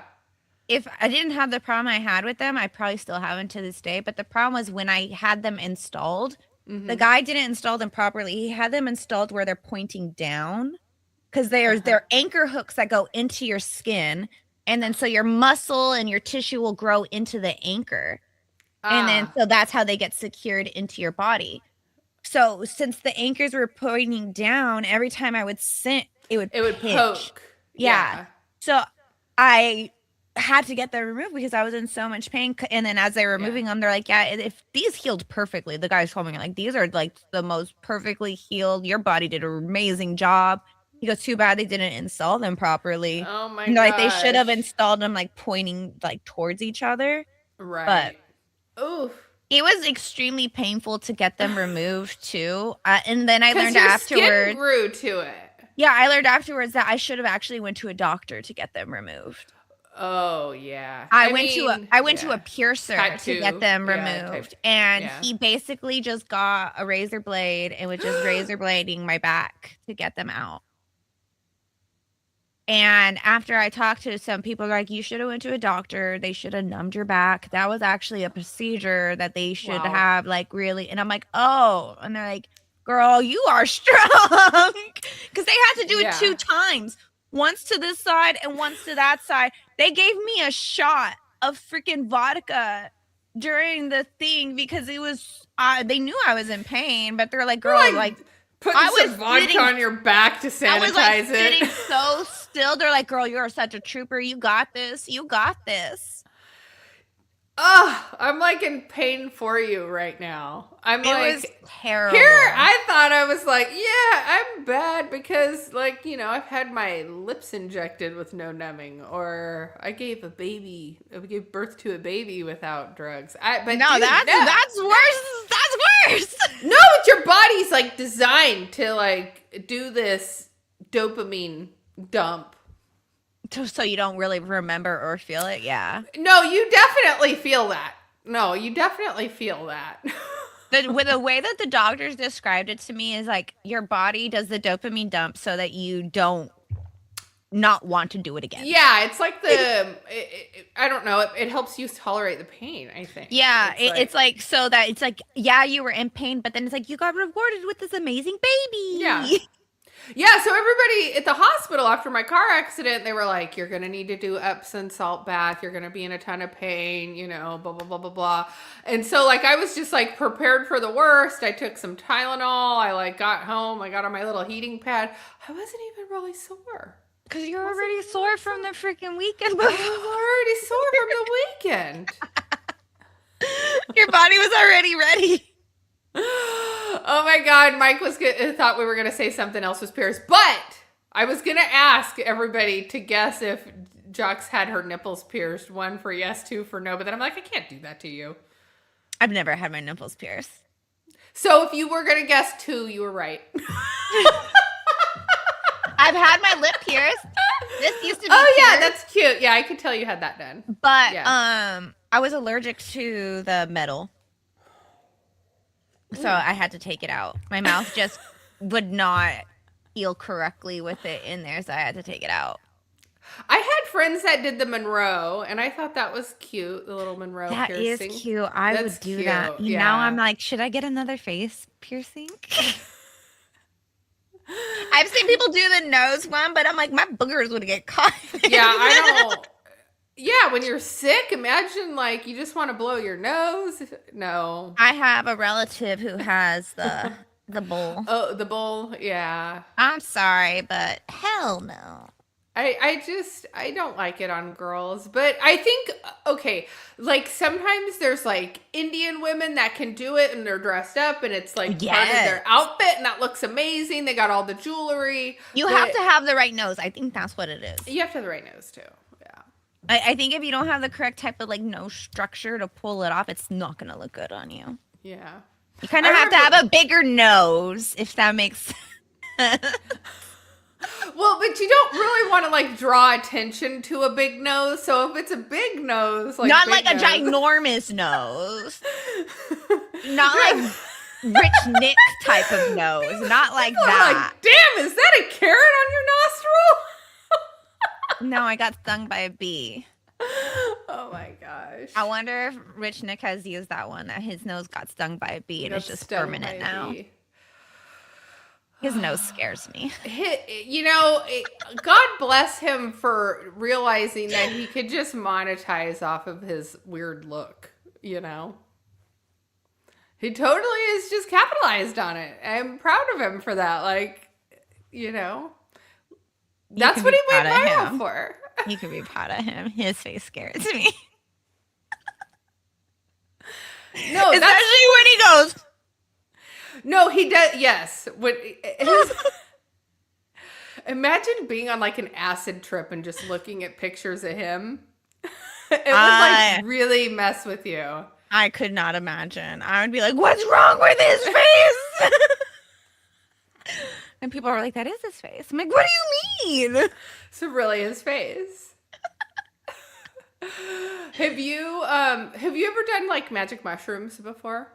If I didn't have the problem I had with them, I probably still haven't to this day. But the problem was when I had them installed, the guy didn't install them properly. He had them installed where they're pointing down because they're anchor hooks that go into your skin. And then so your muscle and your tissue will grow into the anchor. And then so that's how they get secured into your body. So since the anchors were pointing down, every time I would sit, it would poke. Yeah. So I had to get them removed because I was in so much pain. And then as they were removing them, they're like, yeah, if these healed perfectly, the guys told me, like, these are like the most perfectly healed. Your body did an amazing job. He goes, too bad they didn't install them properly. Oh my god! Like they should have installed them like pointing like towards each other. Right. But it was extremely painful to get them removed too. And then I learned afterwards. Skin grew to it. Yeah, I learned afterwards that I should have actually went to a doctor to get them removed. Oh yeah. I went to a piercer to get them removed, and he basically just got a razor blade and was just razor blading my back to get them out. And after I talked to some people, like, you should have went to a doctor. They should have numbed your back. That was actually a procedure that they should have, like, really. And I'm like, oh. And they're like, girl, you are strong. Because they had to do it 2 times. Once to this side and once to that side. They gave me a shot of freaking vodka during the thing because it was, they knew I was in pain. But they're like, girl, like putting some vodka on your back to sanitize I was like sitting so still. They're like, girl, you're such a trooper. You got this. You got this. I'm like in pain for you right now. It was terrible. Here, I thought I was like, yeah, I'm bad because, like, you know, I've had my lips injected with no numbing, or I gave birth to a baby without drugs. That's worse. That's worse. No, but your body's like designed to like do this dopamine dump. So you don't really remember or feel it, yeah. No, you definitely feel that. The way that the doctors described it to me is like your body does the dopamine dump so that you don't not want to do it again. Yeah, it's like I don't know. It helps you tolerate the pain, I think. Yeah, it's like so that it's like, yeah, you were in pain, but then it's like you got rewarded with this amazing baby. Yeah. Yeah, so everybody at the hospital after my car accident, they were like, you're going to need to do Epsom salt bath. You're going to be in a ton of pain, you know, blah, blah, blah, blah, blah. And so, like, I was just, like, prepared for the worst. I took some Tylenol. I, like, got home. I got on my little heating pad. I wasn't even really sore. Because you're already sore from the freaking weekend. I was already sore from the weekend. Your body was already ready. Oh my God, Mike thought we were going to say something else was pierced, but I was going to ask everybody to guess if Jox had her nipples pierced, 1 for yes, 2 for no, but then I'm like, I can't do that to you. I've never had my nipples pierced. So if you were going to guess 2, you were right. I've had my lip pierced. This used to be yeah, that's cute. Yeah, I could tell you had that done. But Yeah. I was allergic to the metal, so I had to take it out. My mouth just would not heal correctly with it in there, so I had to take it out. I had friends that did the Monroe, and I thought that was cute, the little Monroe That piercing. is cute. I That's would do cute, that. yeah. Now I'm like, should I get another face piercing? I've seen people do the nose one, but I'm like, my boogers would get caught. Yeah, I don't. Yeah, when you're sick, imagine like you just want to blow your nose. No. I have a relative who has the bowl. Oh, the bowl. Yeah. I'm sorry, but hell no. I don't like it on girls, but I think, okay, like sometimes there's like Indian women that can do it and they're dressed up and it's like part of their outfit and that looks amazing. They got all the jewelry. You have to have the right nose. I think that's what it is. You have to have the right nose too. Yeah. I think if you don't have the correct type of like nose structure to pull it off, it's not going to look good on you. Yeah. You kind of have to have a bigger nose, if that makes sense. Well, but you don't really want to like draw attention to a big nose. So if it's a big nose, like not big like a nose, ginormous nose, not like Rich Nick type of nose, not like people are that. like, damn, is that a carrot on your nostril? No, I got stung by a bee. Oh my gosh. I wonder if Rich Nick has used that one, that his nose got stung by a bee and it's just permanent now. His nose scares me. You know, God bless him for realizing that he could just monetize off of his weird look, you know? He totally is just capitalized on it. I'm proud of him for that. Like, you know, that's what he went viral for. You could be proud of him. His face scares me. No, especially when he goes. No, he does. Yes. Imagine being on like an acid trip and just looking at pictures of him. It would like really mess with you. I could not imagine. I would be like, what's wrong with his face? And people are like, that is his face. I'm like, what do you mean? So really his face. Have you ever done like magic mushrooms before?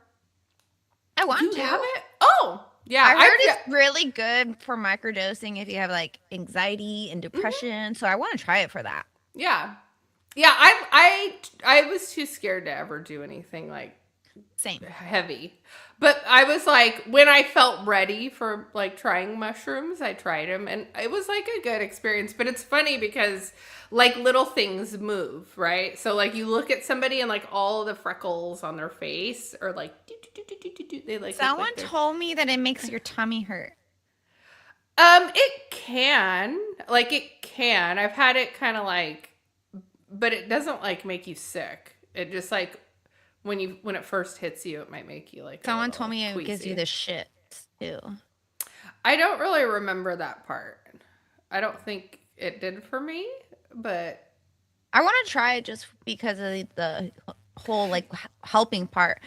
I want to. Have it? Oh, yeah. I heard it's really good for microdosing if you have like anxiety and depression. So I want to try it for that. Yeah. Yeah, I was too scared to ever do anything like heavy. But I was like, when I felt ready for like trying mushrooms, I tried them and it was like a good experience. But it's funny because like little things move, right? So like you look at somebody and like all the freckles on their face are like they like. Someone told me that it makes your tummy hurt. It can. I've had it kind of like, but it doesn't like make you sick. It just like when it first hits you, it might make you like. Someone told me it gives you the shits too. I don't really remember that part. I don't think it did for me, but I want to try it just because of the whole like helping part.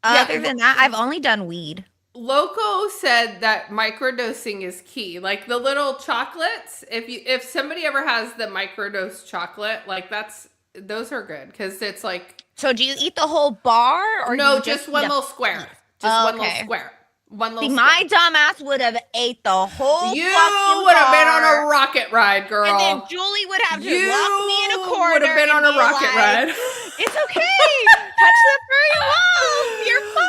Other than that, I've only done weed. Loco said that microdosing is key. Like the little chocolates, if somebody ever has the microdose chocolate, like those are good because it's like. So do you eat the whole bar or no? Just one little square. Just one little square. One little. See, my dumbass would have ate the whole. You would have been on a rocket ride, girl. And then Julie would have to lock me in a corner. Would have been on a rocket ride. It's okay. Touch the furry walls. You're fine.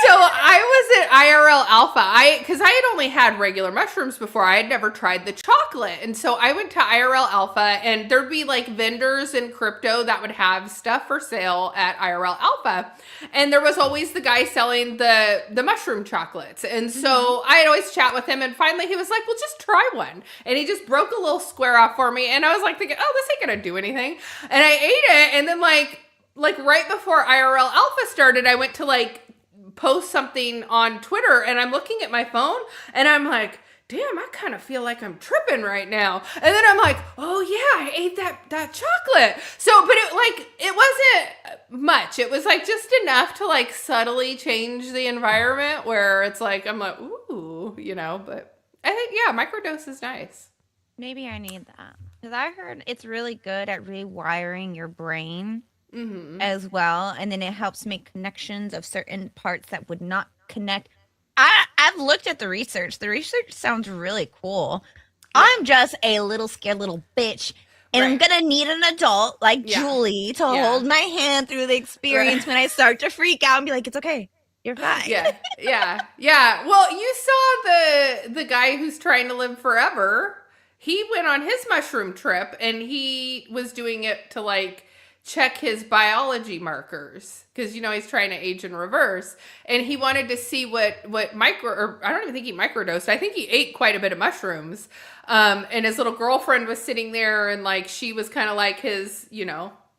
So I was at IRL Alpha. Because I had only had regular mushrooms before. I had never tried the chocolate. And so I went to IRL Alpha and there'd be like vendors in crypto that would have stuff for sale at IRL Alpha. And there was always the guy selling the mushroom chocolates. And so I'd always chat with him. And finally he was like, well, just try one. And he just broke a little square off for me. And I was like thinking, oh, this ain't going to do anything. And I ate it. And then like right before IRL Alpha started, I went to like post something on Twitter and I'm looking at my phone and I'm like, damn, I kind of feel like I'm tripping right now. And then I'm like, oh yeah, I ate that chocolate. So, but it wasn't much. It was like just enough to like subtly change the environment where it's like, I'm like, ooh, you know, but I think, yeah, microdose is nice. Maybe I need that. Because I heard it's really good at rewiring your brain Mm-hmm. as well, and then it helps make connections of certain parts that would not connect. I've looked at the research. The research sounds really cool. Yeah. I'm just a little scared little bitch, and I'm Right. gonna need an adult like Yeah. Julie to Yeah. hold my hand through the experience when I start to freak out and be like, "It's okay, you're fine." Yeah. Well, you saw the guy who's trying to live forever. He went on his mushroom trip and he was doing it to like check his biology markers because he's trying to age in reverse, and he wanted to see what micro, or I don't even think he microdosed. I think he ate quite a bit of mushrooms. And his little girlfriend was sitting there, and like she was kind of like his,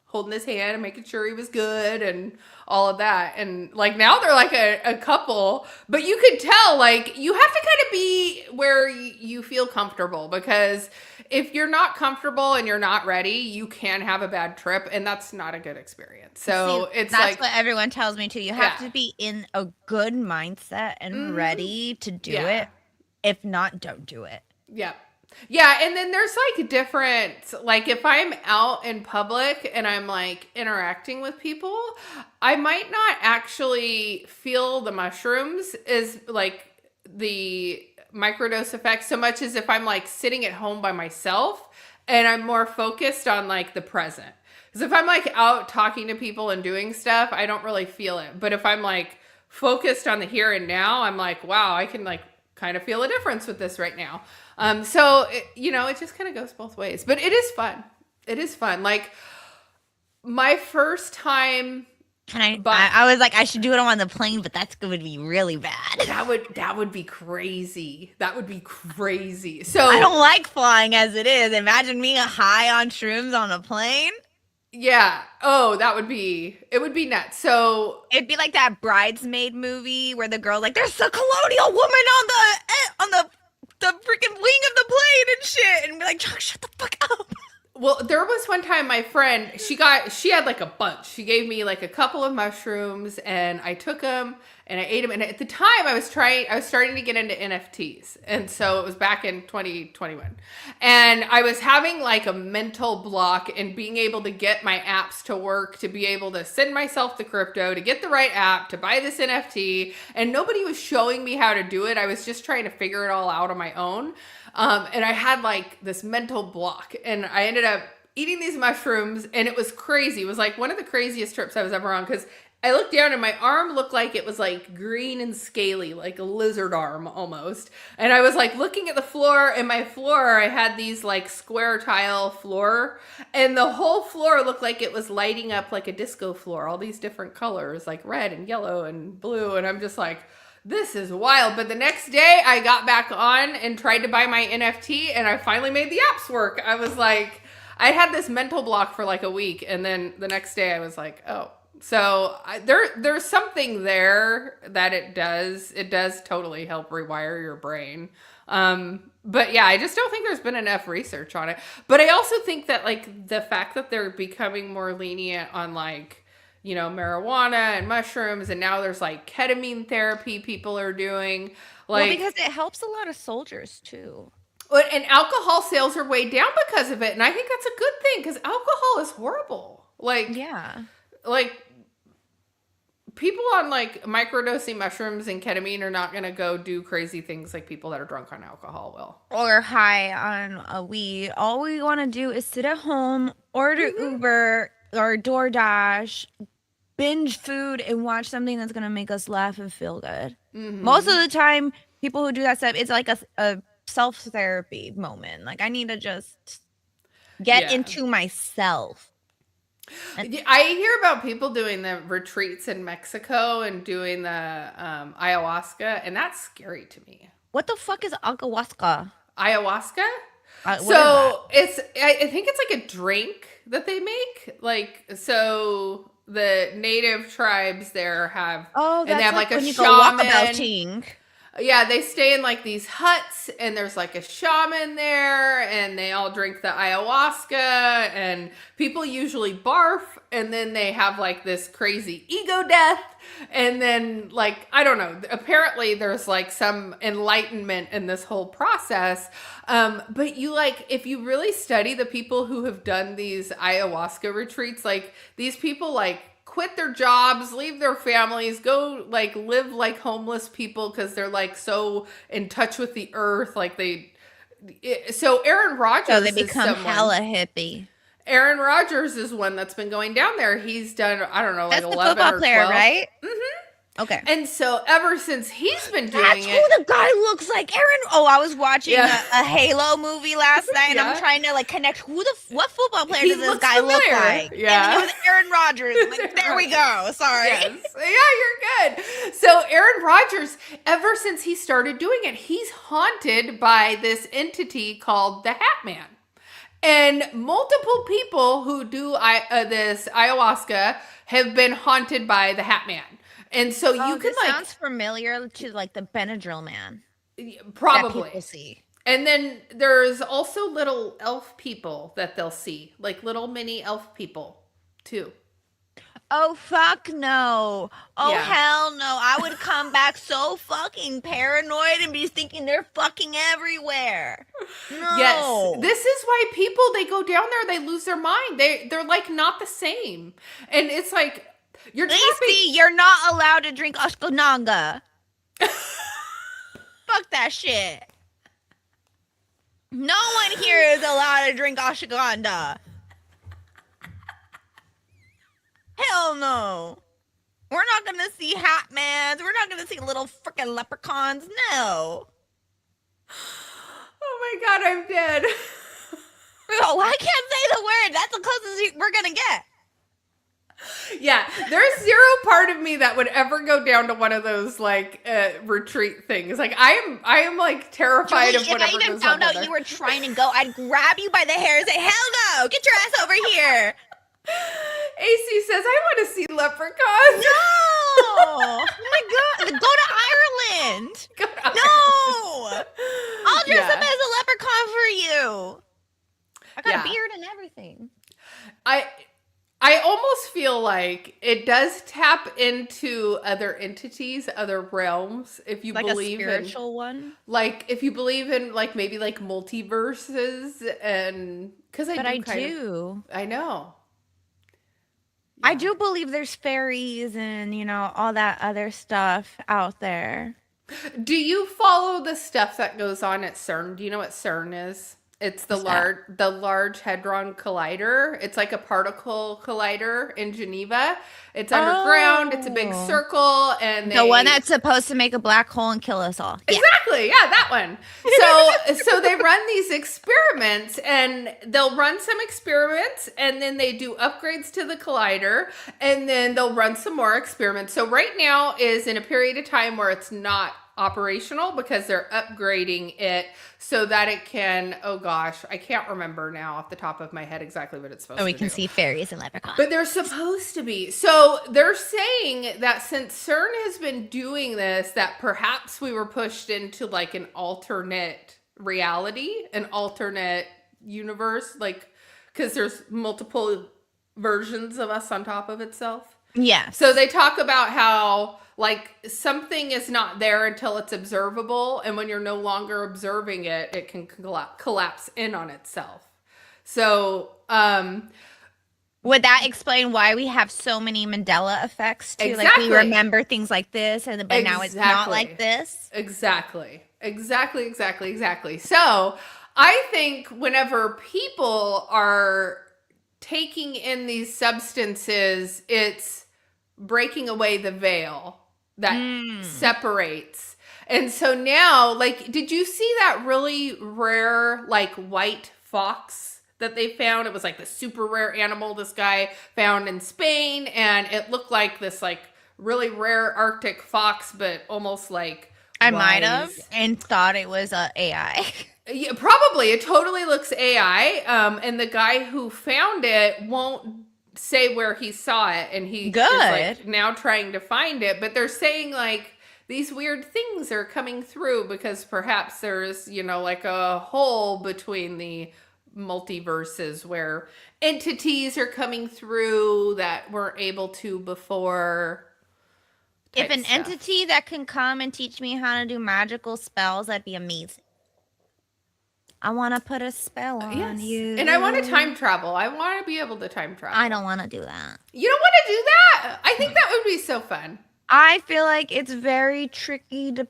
holding his hand and making sure he was good and all of that. And like now they're like a couple, but you could tell like you have to kind of be where you feel comfortable, because if you're not comfortable and you're not ready, you can have a bad trip, and that's not a good experience. So See, it's that's like what everyone tells me too. You have Yeah. to be in a good mindset and ready to do Yeah. it. If not, don't do it. Yeah. Yeah, and then there's like different, like if I'm out in public and I'm like interacting with people, I might not actually feel the mushrooms as like the microdose effect so much as if I'm like sitting at home by myself and I'm more focused on like the present. Because if I'm like out talking to people and doing stuff, I don't really feel it. But if I'm like focused on the here and now, I'm like, wow, I can like kind of feel a difference with this right now. So it just kind of goes both ways, but it is fun. It is fun. Like my first time, I was like, I should do it on the plane, but that's going to be really bad. that would be crazy. That would be crazy. So I don't like flying as it is. Imagine being high on shrooms on a plane. yeah. Oh, it would be nuts. So It'd be like that Bridesmaid movie where the girl's like, "There's a colonial woman on the freaking wing of the plane and shit," and be like, "Chuck, shut the fuck up." well, there was one time my friend, she had like a bunch. She gave me like a couple of mushrooms and I took them and I ate them. And at the time I was starting to get into NFTs. And so it was back in 2021. And I was having like a mental block in being able to get my apps to work, to be able to send myself the crypto, to get the right app, to buy this NFT. And nobody was showing me how to do it. I was just trying to figure it all out on my own. And I had like this mental block, and I ended up eating these mushrooms, and it was crazy. It was like one of the craziest trips I was ever on, because I looked down and my arm looked like it was like green and scaly, like a lizard arm almost. And I was like looking at the floor, and my floor, I had these like square tile floor, and the whole floor looked like it was lighting up like a disco floor, all these different colors, like red and yellow and blue. And I'm just like, this is wild. But the next day I got back on and tried to buy my NFT, and I finally made the apps work. I was like, I had this mental block for like a week, and then the next day I was like, oh. So there's something there that it does totally help rewire your brain. But yeah, I just don't think there's been enough research on it. But I also think that like the fact that they're becoming more lenient on like, marijuana and mushrooms, and now there's like ketamine therapy people are doing. Like, Well, because it helps a lot of soldiers too. and alcohol sales are way down because of it, and I think that's a good thing, because alcohol is horrible. Like, Yeah. like people on like microdosing mushrooms and ketamine are not gonna go do crazy things like people that are drunk on alcohol will. Or high on a weed. All we want to do is sit at home, order Uber or DoorDash, binge food, and watch something that's going to make us laugh and feel good. Most of the time, people who do that stuff, it's like a self-therapy moment. Like, I need to just get Yeah. into myself. I hear about people doing the retreats in Mexico and doing the ayahuasca, and that's scary to me. What the fuck is ayahuasca? Ayahuasca? What is So I think it's like a drink that they make. Like, so the native tribes there have, Oh, and that's they have like a when you shaman. go walkabout-ing. Yeah, they stay in like these huts, and there's like a shaman there, and they all drink the ayahuasca, and people usually barf, and then they have like this crazy ego death, and then like, I don't know, apparently there's like some enlightenment in this whole process. But you like, if you really study the people who have done these ayahuasca retreats, like these people like quit their jobs, leave their families, go like live like homeless people because they're like so in touch with the earth. Like so Aaron Rodgers, So they become hella hippie. Aaron Rodgers is one that's been going down there. He's done, I don't know, like That's the 11 football or player, 12. right? Mm-hmm. Okay. And so ever since he's been doing That's it, who the guy looks like. Aaron. Oh, I was watching a Halo movie last night, and I'm trying to like connect what football player does this guy look like? Yeah. And then it was Aaron Rodgers. I'm like, there we go. Sorry. Yes. Yeah, you're good. So Aaron Rodgers, ever since he started doing it, he's haunted by this entity called the Hat Man. And multiple people who do this ayahuasca have been haunted by the Hat Man. And so you can like, sounds familiar to like the Benadryl Man. Probably. That people see. And then there's also little elf people that they'll see, like little mini elf people too. Oh, fuck no. Oh, Yeah. hell no. I would come back so fucking paranoid and be thinking they're fucking everywhere. No. Yes. This is why people, they go down there, they lose their mind. They're like not the same. And it's like, you're Lacey, you're not allowed to drink ashwagandha. Fuck that shit. No one here is allowed to drink ashwagandha. Hell no. We're not gonna see Hat Mans. We're not gonna see little freaking leprechauns. No. Oh my God, I'm dead. Oh, I can't say the word. That's the closest we're gonna get. Yeah, there's zero part of me that would ever go down to one of those like retreat things. Like I am like terrified Julie, of whatever if I even goes found on out there. you were trying to go, I'd grab you by the hair and say, "Hell no! Get your ass over here!" AC says, "I want to see leprechauns." No! Oh my God! Go to Ireland. Go to No! I'll dress Yeah. up as a leprechaun for you. I got Yeah. a beard and everything. I almost feel like it does tap into other entities, other realms. If you Like believe a spiritual one. like if you believe in like maybe like multiverses, and because But I kind of- do. I know. I do believe there's fairies and, all that other stuff out there. Do you follow the stuff that goes on at CERN? Do you know what CERN is? It's the Large Hadron Collider. It's like a particle collider in Geneva. It's underground. It's a big Oh. circle, and The one that's supposed to make a black hole and kill us all. Yeah. Exactly. Yeah, that one. So they run these experiments, and they'll run some experiments, and then they do upgrades to the collider, and then they'll run some more experiments. So right now is in a period of time where it's not operational because they're upgrading it so that it can, oh gosh, I can't remember now off the top of my head exactly what it's supposed So to we do. can see fairies and leprechauns. But they're supposed to be. So they're saying that since CERN has been doing this, that perhaps we were pushed into like an alternate reality, an alternate universe, like, because there's multiple versions of us on top of itself. Yeah. So they talk about how like something is not there until it's observable, and when you're no longer observing it, it can collapse in on itself. So would that explain why we have so many Mandela effects too? Like Exactly. we remember things like this, but now it's not Exactly. like this. Exactly. So I think whenever people are taking in these substances, it's breaking away the veil that separates. And so now, like, did you see that really rare, like, white fox that they found? It was like the super rare animal this guy found in Spain, and it looked like this, like, really rare Arctic fox, but almost like I might have wise. and thought it was a AI. Yeah, probably. It totally looks AI. And the guy who found it won't say where he saw it, and he is like now trying to find it. But they're saying like these weird things are coming through because perhaps there's, like a hole between the multiverses where entities are coming through that weren't able to before. If an entity that can come and teach me how to do magical spells, that'd be amazing. I want to put a spell on you. And I want to time travel. I want to be able to time travel. I don't want to do that. You don't want to do that? I think that would be so fun. I feel like it's very tricky to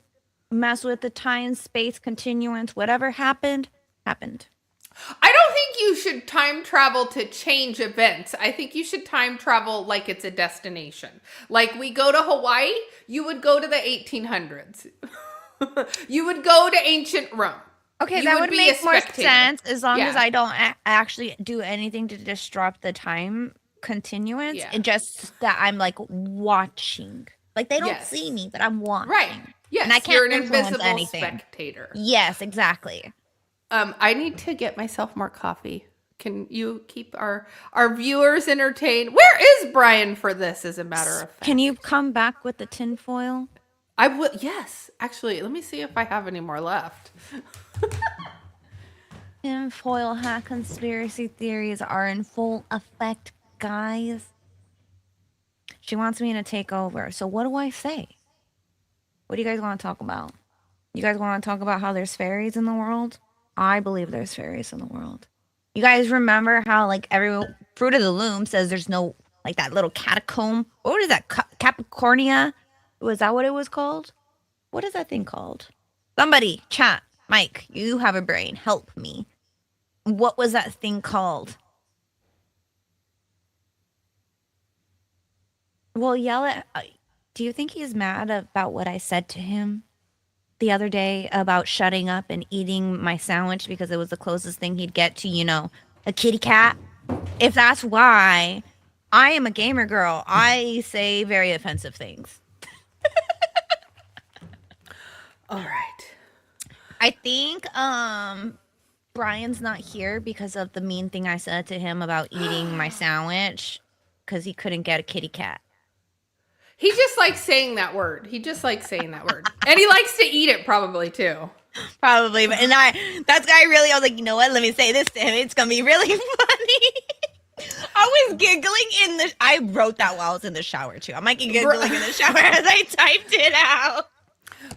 mess with the time, space, continuance. Whatever happened, happened. I don't think you should time travel to change events. I think you should time travel like it's a destination. Like we go to Hawaii, you would go to the 1800s. You would go to ancient Rome. Okay, that would make more sense as long as I don't actually do anything to disrupt the time continuance. And just that I'm like watching. Like they don't see me, but I'm watching. Right. Yes. And I can't you're an influence invisible anything. spectator. Yes, exactly. I need to get myself more coffee. Can you keep our viewers entertained? Where is Brian for this, as a matter of fact? Can you come back with the tinfoil? I would. Yes. Actually, let me see if I have any more left. Tinfoil hat conspiracy theories are in full effect, guys. She wants me to take over. So what do I say? What do you guys want to talk about? You guys want to talk about how there's fairies in the world? I believe there's fairies in the world. You guys remember how like every Fruit of the Loom says there's no like that little catacomb? What is that? Capricornia? Was that what it was called? What is that thing called? Somebody, chat. Mike, you have a brain. Help me. What was that thing called? Well, yell at... do you think he's mad about what I said to him the other day about shutting up and eating my sandwich because it was the closest thing he'd get to, a kitty cat? If that's why, I am a gamer girl. I say very offensive things. All right. I think Brian's not here because of the mean thing I said to him about eating my sandwich because he couldn't get a kitty cat. He just likes saying that word. And he likes to eat it probably too. Probably. But I was like, you know what? Let me say this to him. It's going to be really funny. I was giggling I wrote that while I was in the shower too. I'm like giggling in the shower as I typed it out.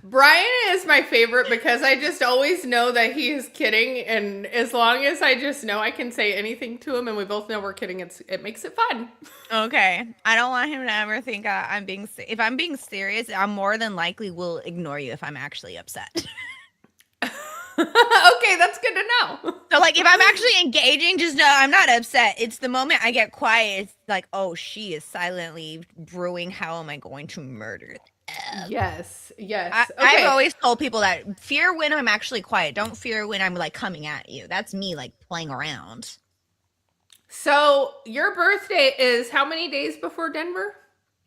Brian is my favorite because I just always know that he is kidding, and as long as I just know I can say anything to him and we both know we're kidding, it makes it fun. Okay. I don't want him to ever think if I'm being serious, I more than likely will ignore you if I'm actually upset. Okay, that's good to know. So like if I'm actually engaging, just know I'm not upset. It's the moment I get quiet, it's like, oh, she is silently brewing. How am I going to murder them? Yes. Okay. I've always told people that fear when I'm actually quiet. Don't fear when I'm like coming at you. That's me like playing around. So your birthday is how many days before Denver?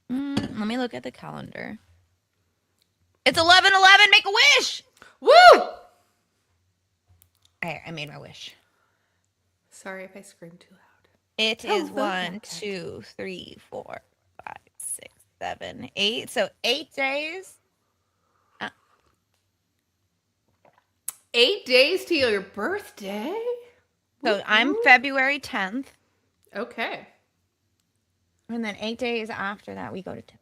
Let me look at the calendar. It's 11/11. Make a wish. Woo! I made my wish. Sorry if I screamed too loud. It is 1, 2, 3, 4, 5, 6, 7, 8. So 8 days. 8 days to your birthday? So I'm February 10th. Okay. And then 8 days after that, we go to Denver.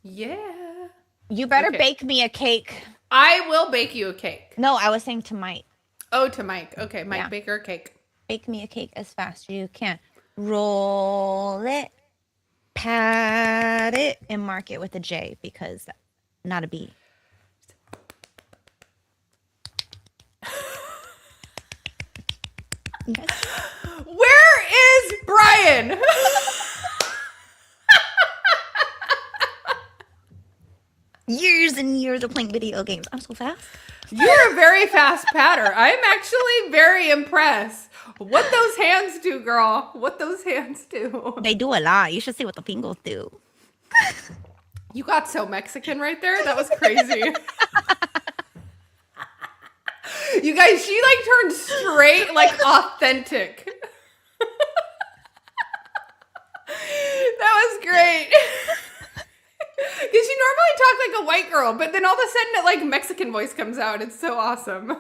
Yeah. You better bake me a cake. I will bake you a cake. No, I was saying to Mike. Oh, to Mike. Okay, Mike, bake her a cake. Bake me a cake as fast as you can. Roll it, pat it, and mark it with a J because not a B. Where is Brian? Years and years of playing video games. I'm so fast. You're a very fast patter. I'm actually very impressed. What those hands do, girl. What those hands do. They do a lot. You should see what the fingers do. You got so Mexican right there. That was crazy. You guys, she like turned straight, like authentic. That was great. Because you normally talk like a white girl, but then all of a sudden, it, like Mexican voice comes out. It's so awesome.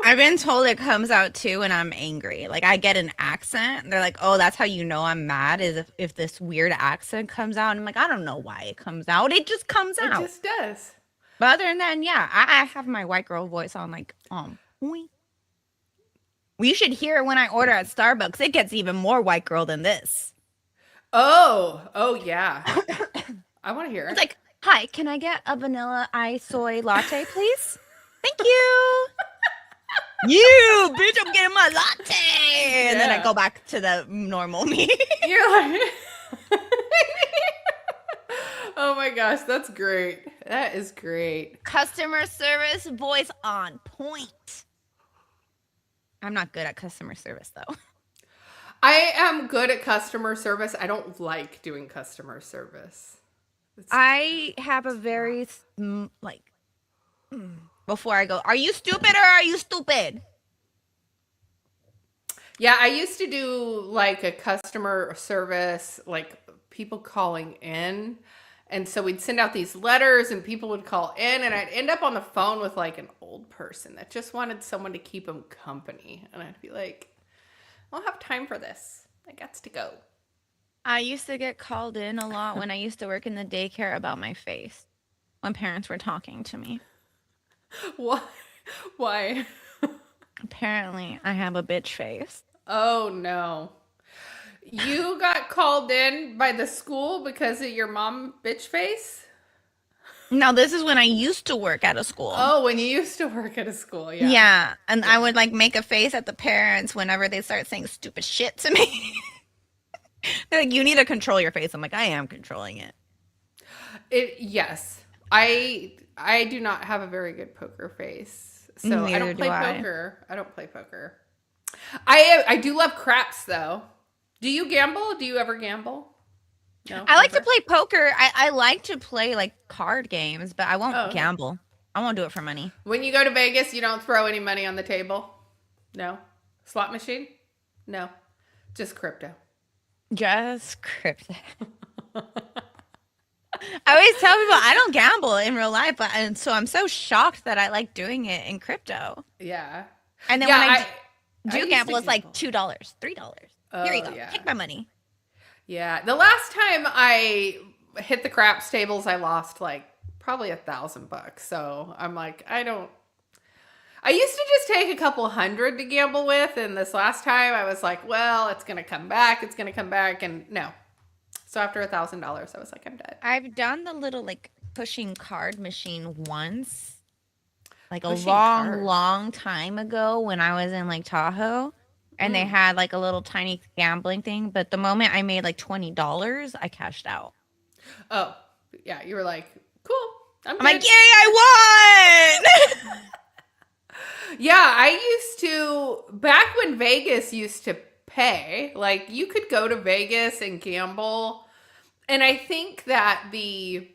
I've been told it comes out too when I'm angry. Like I get an accent. They're like, "Oh, that's how you know I'm mad is if this weird accent comes out." And I'm like, I don't know why it comes out. It just comes out. It just does. But other than that, yeah, I have my white girl voice on. Like, we should hear it when I order at Starbucks. It gets even more white girl than this. Oh yeah. I want to hear it. It's like, "Hi, can I get a vanilla ice soy latte, please? Thank you." You, bitch, I'm getting my latte. And then I go back to the normal me. You're like, oh my gosh, that's great. That is great. Customer service voice on point. I'm not good at customer service, though. I am good at customer service. I don't like doing customer service. I have a very, before I go, "Are you stupid or are you stupid?" Yeah, I used to do like a customer service, like people calling in. And so we'd send out these letters and people would call in and I'd end up on the phone with like an old person that just wanted someone to keep them company. And I'd be like, I don't have time for this. I got to go. I used to get called in a lot when I used to work in the daycare about my face when parents were talking to me. Why? Why? Apparently, I have a bitch face. Oh no. You got called in by the school because of your mom bitch face? No, this is when I used to work at a school. Oh, when you used to work at a school, yeah. Yeah, and I would like make a face at the parents whenever they start saying stupid shit to me. They're like, "You need to control your face." I'm like, I am controlling it. Yes. I do not have a very good poker face. So I don't play poker. I don't play poker. I do love craps though. Do you gamble? Do you ever gamble? No. I like to play poker. I like to play like card games, but I won't gamble. I won't do it for money. When you go to Vegas, you don't throw any money on the table? No. Slot machine? No. Just crypto. Just crypto. I always tell people I don't gamble in real life, and so I'm so shocked that I like doing it in crypto. Yeah. And then Yeah, when I I do used gamble, to it's like gamble. $2, $3. Here you go. Yeah. Take my money. Yeah. The last time I hit the craps tables, I lost like probably $1,000. So I'm like, I used to just take a couple hundred to gamble with. And this last time I was like, well, it's going to come back. It's going to come back. And no. So after $1,000, I was like, I'm dead. I've done the little like pushing card machine once, like a Pushing long, cards. long time ago when I was in like Tahoe, and they had like a little tiny gambling thing. But the moment I made like $20, I cashed out. Oh, yeah. You were like, cool. I'm like, good. yay, I won! Yeah, I used to, back when Vegas used to pay, like you could go to Vegas and gamble. And I think that the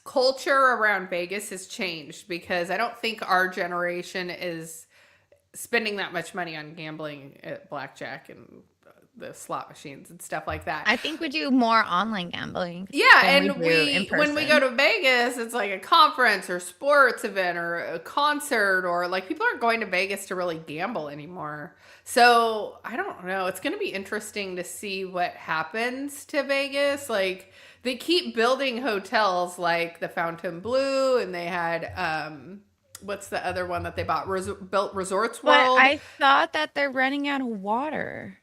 culture around Vegas has changed because I don't think our generation is spending that much money on gambling at blackjack and the slot machines and stuff like that. I think we do more online gambling. Yeah, than and we do in when we person. go to Vegas, it's like a conference or sports event or a concert, or like people aren't going to Vegas to really gamble anymore. So I don't know. It's going to be interesting to see what happens to Vegas. Like they keep building hotels like the Fontainebleau, and they had what's the other one that they bought? Built Resorts But World. I thought that they're running out of water.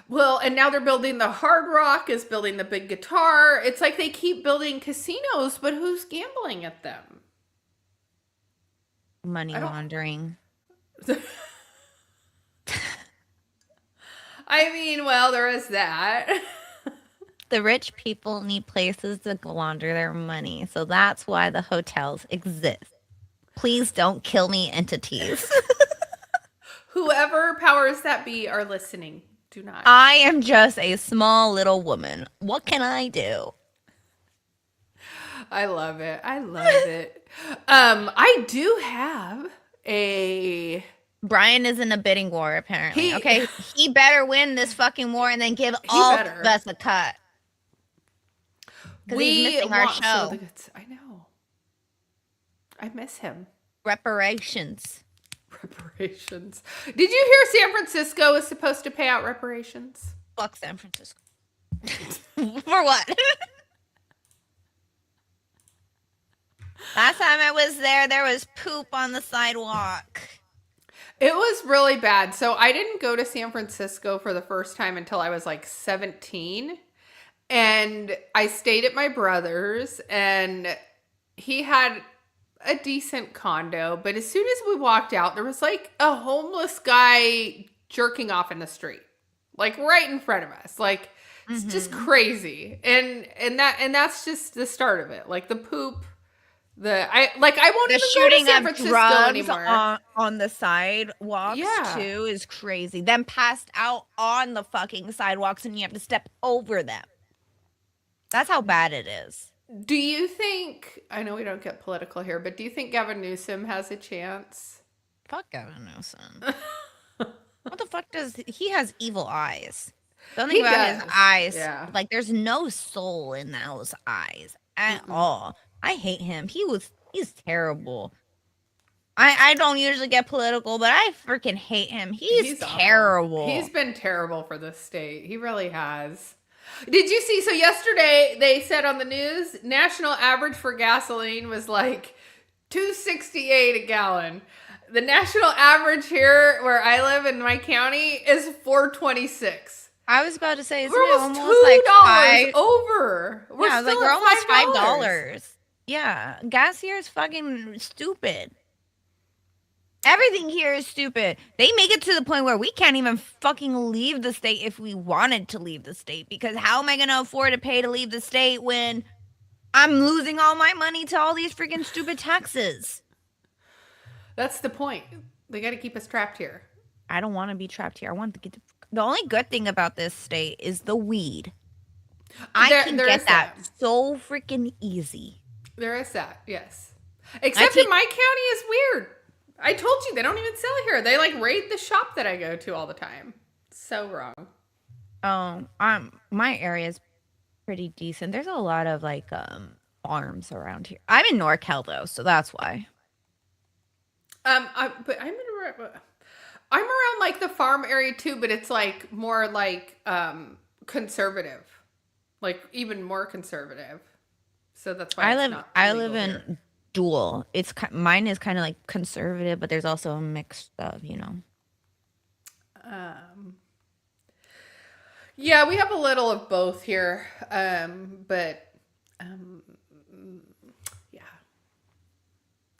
Well, and now they're building the Hard Rock is building the big guitar. It's like they keep building casinos, but who's gambling at them? Money laundering. I mean, well, there is that. The rich people need places to launder their money, so that's why the hotels exist. Please don't kill me, entities. Whoever powers that be are listening. Do not. I am just a small little woman. What can I do? I love it. I love it. I do have a... Brian is in a bidding war, apparently. He- Okay, he better win this fucking war and then give all better. of us a cut. Because he's missing our want show. some of the good I know. I miss him. Reparations. Reparations. Did you hear San Francisco is supposed to pay out reparations? Fuck San Francisco. For what? Last time I was there was poop on the sidewalk. It was really bad. So I didn't go to San Francisco for the first time until I was like 17. And I stayed at my brother's, and he had a decent condo. But as soon as we walked out, there was like a homeless guy jerking off in the street, like right in front of us. Like, it's just crazy. And that's just the start of it. Like the poop. I won't The even shooting go to San of Francisco drugs anymore. on the sidewalks too is crazy. Them passed out on the fucking sidewalks, and you have to step over them. That's how bad it is. Do you think, I know we don't get political here, but do you think Gavin Newsom has a chance? Fuck Gavin Newsom. What the fuck he has evil eyes. Something about his eyes. Yeah. Like there's no soul in those eyes at all. I hate him. He's terrible. I don't usually get political, but I freaking hate him. He's terrible. He's been terrible for the state. He really has. Did you see? So yesterday they said on the news, national average for gasoline was like $2.68 a gallon. The national average here where I live in my county is $4.26. I was about to say, isn't We're it almost almost like $2 over. We're almost $5. Yeah, gas here is fucking stupid. Everything here is stupid. They make it to the point where we can't even fucking leave the state if we wanted to leave the state, because how am I going to afford to pay to leave the state when I'm losing all my money to all these freaking stupid taxes? That's the point. They got to keep us trapped here. I don't want to be trapped here. I want to get the only good thing about this state is the weed. I can get that so freaking easy. There is that, yes. Except in my county is weird. I told you, they don't even sell here. They like raid the shop that I go to all the time. So wrong. My area is pretty decent. There's a lot of like farms around here. I'm in NorCal though, so that's why. But I'm around like the farm area too, but it's like more like conservative, like even more conservative. So that's why I live in Dual. Mine is kind of like conservative, but there's also a mix of, Yeah, we have a little of both here, but yeah.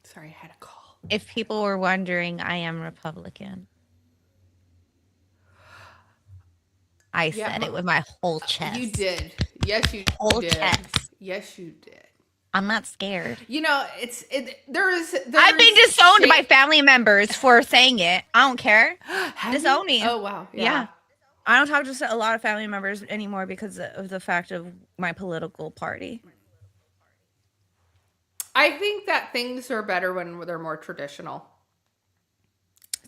Sorry, I had a call. If people were wondering, I am Republican. I said it with my whole chest. You did. Yes, you whole did. Chest. Yes, you did. I'm not scared. There's I've been disowned by family members for saying it. I don't care. Disown me. Oh, wow. Yeah. I don't talk to a lot of family members anymore because of the fact of my political party. I think that things are better when they're more traditional.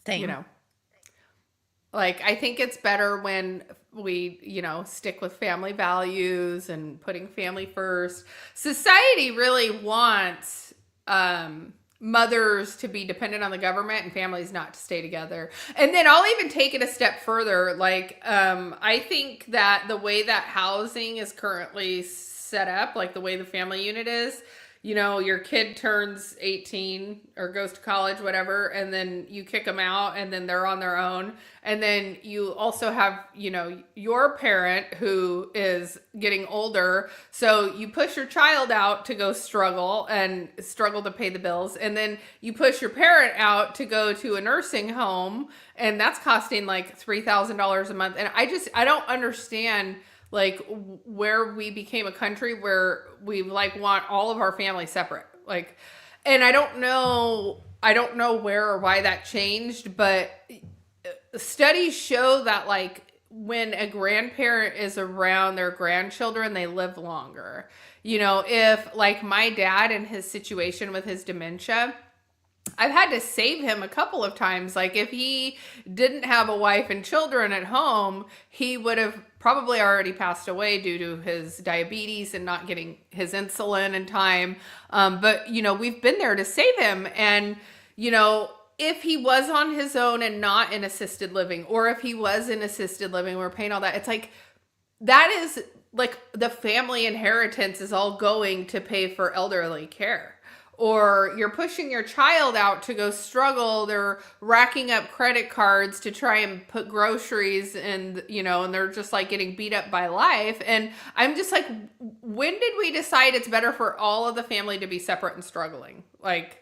Same. Like, I think it's better when we, stick with family values and putting family first. Society really wants mothers to be dependent on the government and families not to stay together. And then I'll even take it a step further. Like, I think that the way that housing is currently set up, like the way the family unit is, your kid turns 18 or goes to college, whatever, and then you kick them out and then they're on their own. And then you also have, your parent who is getting older. So you push your child out to go struggle to pay the bills. And then you push your parent out to go to a nursing home, and that's costing like $3,000 a month. And I don't understand like where we became a country where we like want all of our family separate. Like, and I don't know where or why that changed, but studies show that like when a grandparent is around their grandchildren, they live longer. If like my dad and his situation with his dementia, I've had to save him a couple of times. Like if he didn't have a wife and children at home, he would have probably already passed away due to his diabetes and not getting his insulin in time. But we've been there to save him. And, if he was on his own and not in assisted living, or if he was in assisted living, we're paying all that. It's like, that is like the family inheritance is all going to pay for elderly care. Or you're pushing your child out to go struggle. They're racking up credit cards to try and put groceries and they're just like getting beat up by life. And I'm just like, when did we decide it's better for all of the family to be separate and struggling? Like,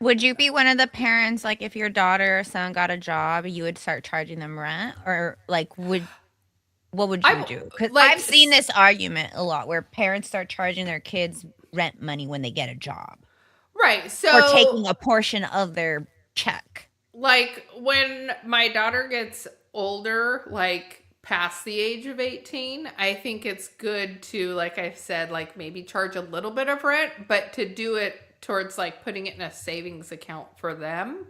would you be one of the parents, like if your daughter or son got a job, you would start charging them rent? Or like, what would you do? Because I've seen this argument a lot where parents start charging their kids rent money when they get a job. Right. So, or taking a portion of their check. Like when my daughter gets older, like past the age of 18, I think it's good to, like I said, like maybe charge a little bit of rent, but to do it towards like putting it in a savings account for them.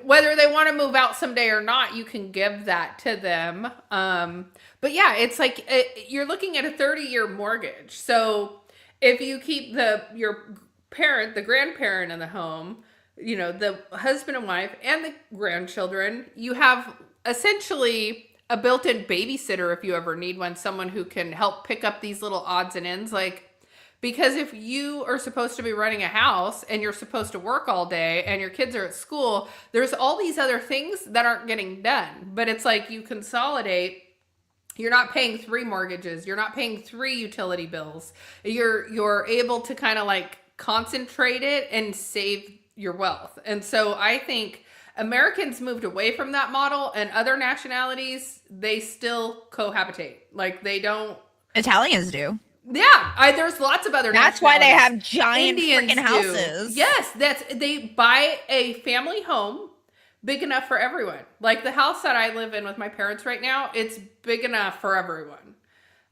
Whether they want to move out someday or not, you can give that to them. But yeah, it's like you're looking at a 30-year mortgage. So if you keep your parent, the grandparent in the home, the husband and wife and the grandchildren, you have essentially a built-in babysitter if you ever need one, someone who can help pick up these little odds and ends. Like, because if you are supposed to be running a house and you're supposed to work all day and your kids are at school, there's all these other things that aren't getting done. But it's like you consolidate. You're not paying 3 mortgages. You're not paying 3 utility bills. You're able to kind of like concentrate it and save your wealth. And so I think Americans moved away from that model, and other nationalities, they still cohabitate. Like they don't. Italians do. Yeah, there's lots of other. That's why they have giant Indians freaking houses. Yes, they buy a family home big enough for everyone. Like the house that I live in with my parents right now, it's big enough for everyone.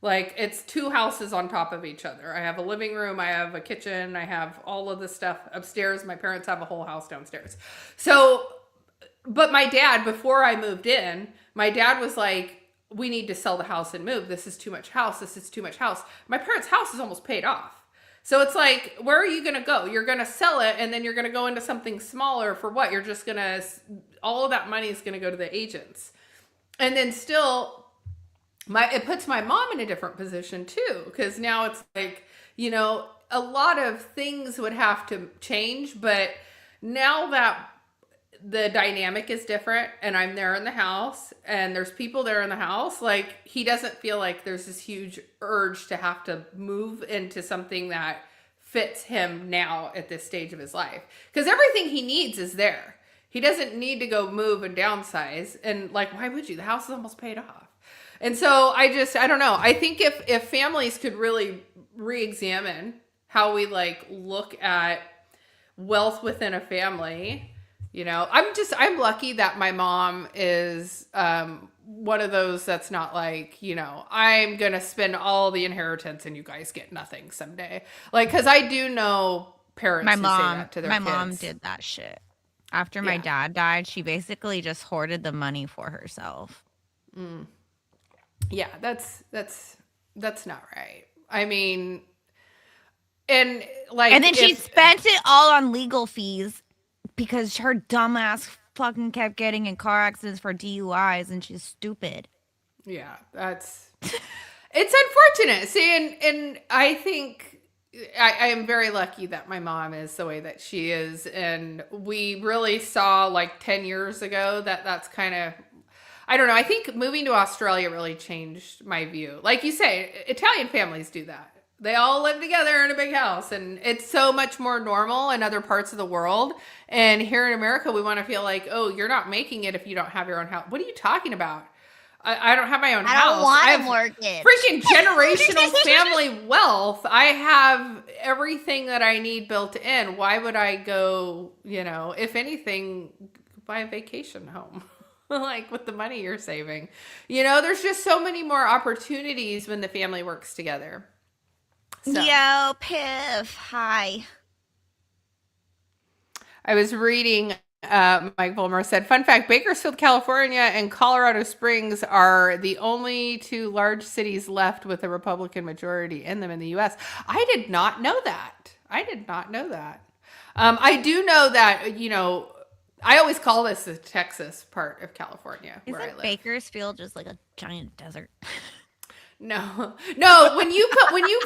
Like it's 2 houses on top of each other. I have a living room, I have a kitchen, I have all of this stuff upstairs. My parents have a whole house downstairs. So, but my dad, before I moved in, my dad was like, we need to sell the house and move. This is too much house. This is too much house. My parents' house is almost paid off. So it's like, where are you going to go? You're going to sell it and then you're going to go into something smaller for what? You're just going to, all of that money is going to go to the agents. And then still, it puts my mom in a different position too, because now it's like, a lot of things would have to change, but now that the dynamic is different and I'm there in the house and there's people there in the house, like he doesn't feel like there's this huge urge to have to move into something that fits him now at this stage of his life, because everything he needs is there. He doesn't need to go move and downsize. And like, why would you? The house is almost paid off. And so I don't know. I think if families could really re-examine how we like look at wealth within a family, I'm lucky that my mom is one of those that's not like, I'm going to spend all the inheritance and you guys get nothing someday. Like, cause I do know parents who say that to their kids. My mom did that shit. After my dad died, she basically just hoarded the money for herself. Mm. Yeah, that's not right. I mean, and then she spent it all on legal fees because her dumbass fucking kept getting in car accidents for DUIs and she's stupid. Yeah, it's unfortunate. See, and I think I am very lucky that my mom is the way that she is. And we really saw like 10 years ago that's kind of, I don't know. I think moving to Australia really changed my view. Like you say, Italian families do that. They all live together in a big house, and it's so much more normal in other parts of the world. And here in America, we want to feel like, oh, you're not making it if you don't have your own house. What are you talking about? I don't have my own house. I don't want a mortgage. Freaking generational family wealth. I have everything that I need built in. Why would I go, if anything, buy a vacation home? Like with the money you're saving. There's just so many more opportunities when the family works together. So. Yo, Piff. Hi. I was reading. Mike Vollmer said, "Fun fact: Bakersfield, California, and Colorado Springs are the only two large cities left with a Republican majority in them in the U.S." I did not know that. I do know that, I always call this the Texas part of California where I Isn't live. Bakersfield just like a giant desert? No. When you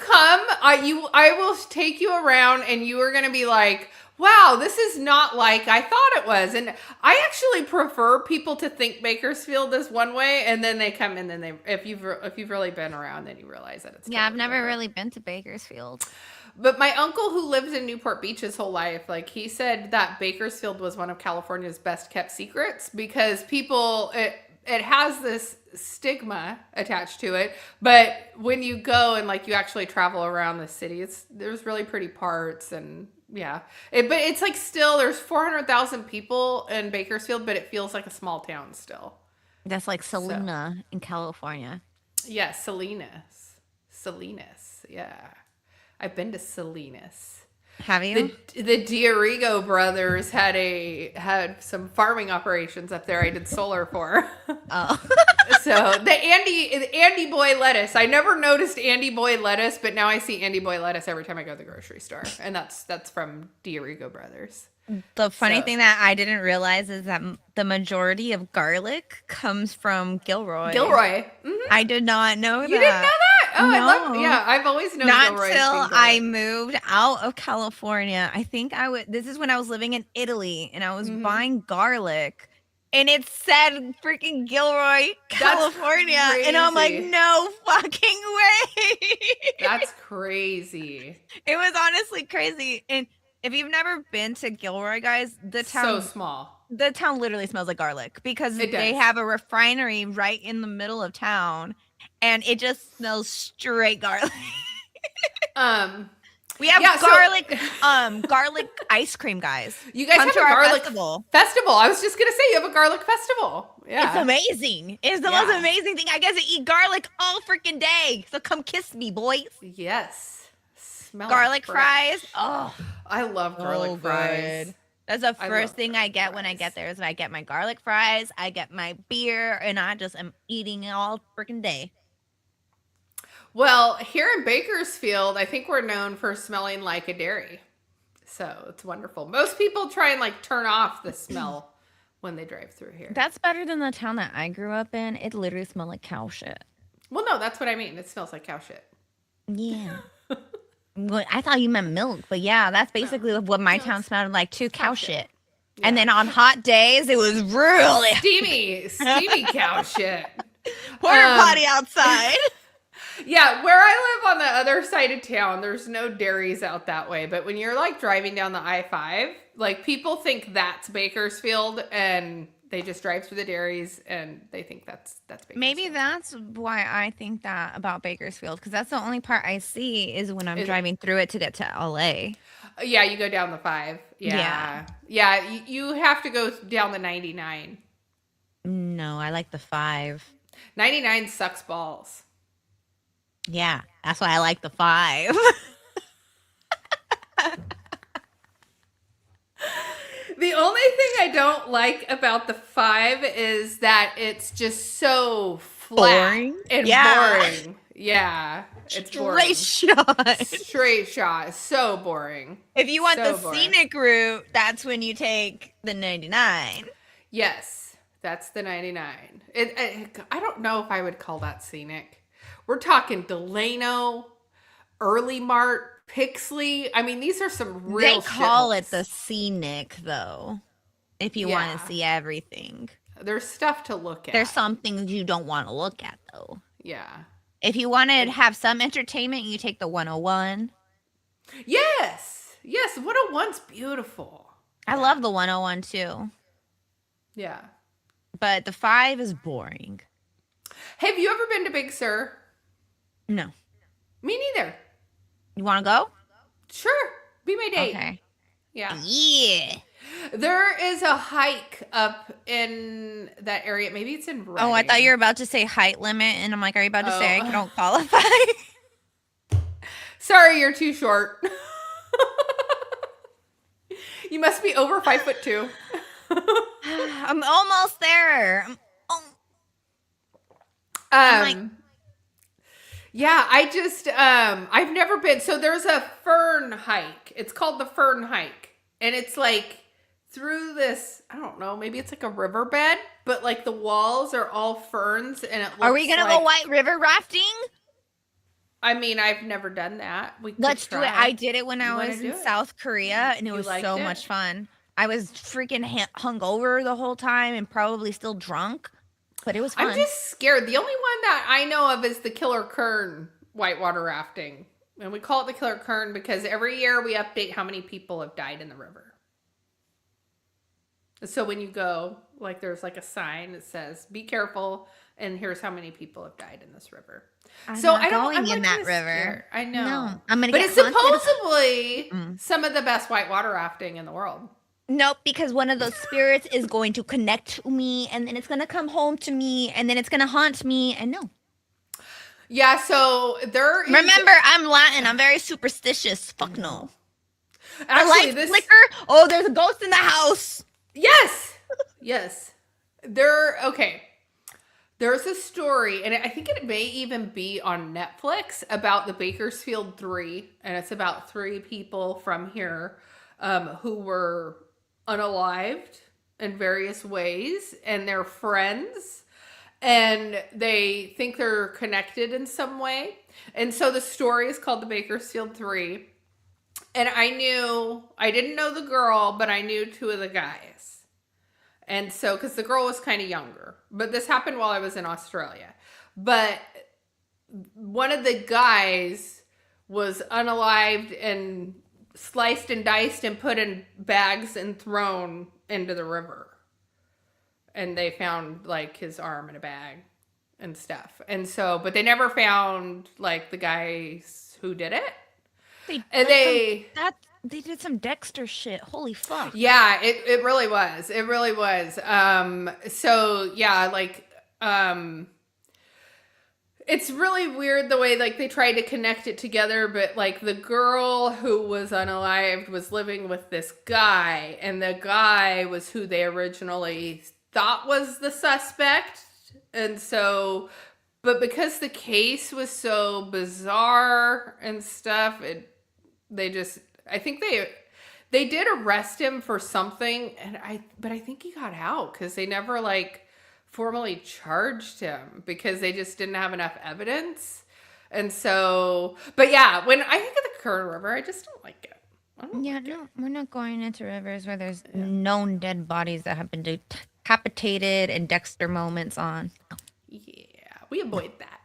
come, I will take you around, and you are going to be like, "Wow, this is not like I thought it was." And I actually prefer people to think Bakersfield is one way, and then they come, and then if you've really been around, then you realize that it's Yeah, I've totally never different. really been to Bakersfield. But my uncle, who lives in Newport Beach his whole life, like, he said that Bakersfield was one of California's best kept secrets because it has this stigma attached to it. But when you go and like you actually travel around the city, there's really pretty parts, and yeah. But it's like still there's 400,000 people in Bakersfield, but it feels like a small town still. That's like Salina in California. Yeah, Salinas. Yeah. I've been to Salinas. Have you? The Diorigo brothers had some farming operations up there. I did solar for. Oh. So the Andy Boy lettuce. I never noticed Andy Boy lettuce, but now I see Andy Boy lettuce every time I go to the grocery store, and that's from Diorigo brothers. The funny thing that I didn't realize is that the majority of garlic comes from Gilroy. Mm-hmm. I did not know that. You didn't know that? Oh, No. I've always known Not Gilroy. till I moved out of California. I think this is when I was living in Italy, and I was buying garlic, and it said freaking Gilroy, California. And I'm like, crazy. no fucking way. That's crazy. It was honestly crazy. And if you've never been to Gilroy, guys, the town So small. The town literally smells like garlic because It they does. have a refinery right in the middle of town, and it just smells straight garlic. We have garlic ice cream, guys. You guys Come have to a our garlic festival. I was just gonna say you have a garlic festival. Yeah, It's amazing. It's the most amazing thing. I get to eat garlic all freaking day. So come kiss me, boys. Yes, smell Garlic fresh. fries. Oh, I love garlic fries. good. That's the I first love thing I garlic get when I fries. get there is I get my garlic fries, I get my beer, and I just am eating it all freaking day. Well, here in Bakersfield, I think we're known for smelling like a dairy, so it's wonderful. Most people try and like turn off the smell when they drive through here. That's better than the town that I grew up in. It literally smelled like cow shit. Well, no, that's what I mean. It smells like cow shit. Yeah. Well, I thought you meant milk, but yeah, that's basically what my town smelled like too, cow shit. Yeah. And then on hot days, it was really steamy cow shit. porta potty outside. Yeah, where I live on the other side of town, there's no dairies out that way. But when you're like driving down the I-5, like people think that's Bakersfield, and they just drive through the dairies and they think that's Bakersfield. Maybe that's why I think that about Bakersfield, because that's the only part I see is when I'm driving through it to get to LA. Yeah, you go down the 5. Yeah, you have to go down the 99. No, I like the 5. 99 sucks balls. Yeah, that's why I like the 5. The only thing I don't like about the 5 is that it's just so flat and boring. Yeah, it's boring. Straight shot. So boring. If you want So the boring. scenic route, that's when you take the 99. Yes, that's the 99. I don't know if I would call that scenic. We're talking Delano, Early Mart, Pixley. I mean, these are some real They call it shitholes. the scenic, though, if you want Yeah. to see everything. There's stuff to look at. There's some things you don't want to look at, though. Yeah. If you want to have some entertainment, you take the 101. Yes. 101's beautiful. I love the 101 too, Yeah. but the 5 is boring. Have you ever been to Big Sur? No. Me neither. You want to go? Sure. Be my date. Okay. Yeah. Yeah. There is a hike up in that area. Maybe it's in Redding. Oh, I thought you were about to say height limit, and I'm like, are you about to say Oh. I don't qualify? Sorry, you're too short. You must be over 5'2". I'm almost there. I'm like, Yeah, I just I've never been. So there's a fern hike. It's called the Fern Hike. And it's like through this, I don't know, maybe it's like a riverbed, but like the walls are all ferns and it looks are we gonna like, go white river rafting? I mean, I've never done that. Let's do it. I did it when I was in South Korea, and it was liked so it? much fun. I was freaking hungover the whole time and probably still drunk, but it was fun. I'm just scared. The only one that I know of is the Killer Kern whitewater rafting. And we call it the Killer Kern because every year we update how many people have died in the river. So when you go, like there's like a sign that says, be careful, and here's how many people have died in this river. I'm So not I don't going I'm in like that river. scared. I know. No, I'm gonna but get it's haunted. supposedly some of the best whitewater rafting in the world. Nope, because one of those spirits is going to connect to me, and then it's gonna come home to me, and then it's gonna haunt me. And no. Yeah, so there is... Remember, I'm Latin. I'm very superstitious. Fuck no. Actually, A light flicker. Oh, there's a ghost in the house. Yes. Yes. Okay. There's a story, and I think it may even be on Netflix, about the Bakersfield 3, and it's about 3 people from here who were unalived in various ways, and they're friends, and they think they're connected in some way. And so the story is called the Bakersfield 3, and I didn't know the girl, but I knew 2 of the guys. And so, because the girl was kind of younger, but this happened while I was in Australia. But one of the guys was unalived and sliced and diced and put in bags and thrown into the river. And they found like his arm in a bag and stuff. And so, but they never found like the guys who did it. They did some Dexter shit. Holy fuck. Yeah, it really was. It really was. So yeah, like, it's really weird the way like they tried to connect it together, but like the girl who was unalived was living with this guy, and the guy was who they originally thought was the suspect. And so, but because the case was so bizarre and stuff, I think they did arrest him for something, but I think he got out because they never like formally charged him because they just didn't have enough evidence. And so, but yeah, when I think of the Kern River, I just don't like it. No, we're not going into rivers where there's known dead bodies that have been decapitated and Dexter moments on. Yeah, we avoid that.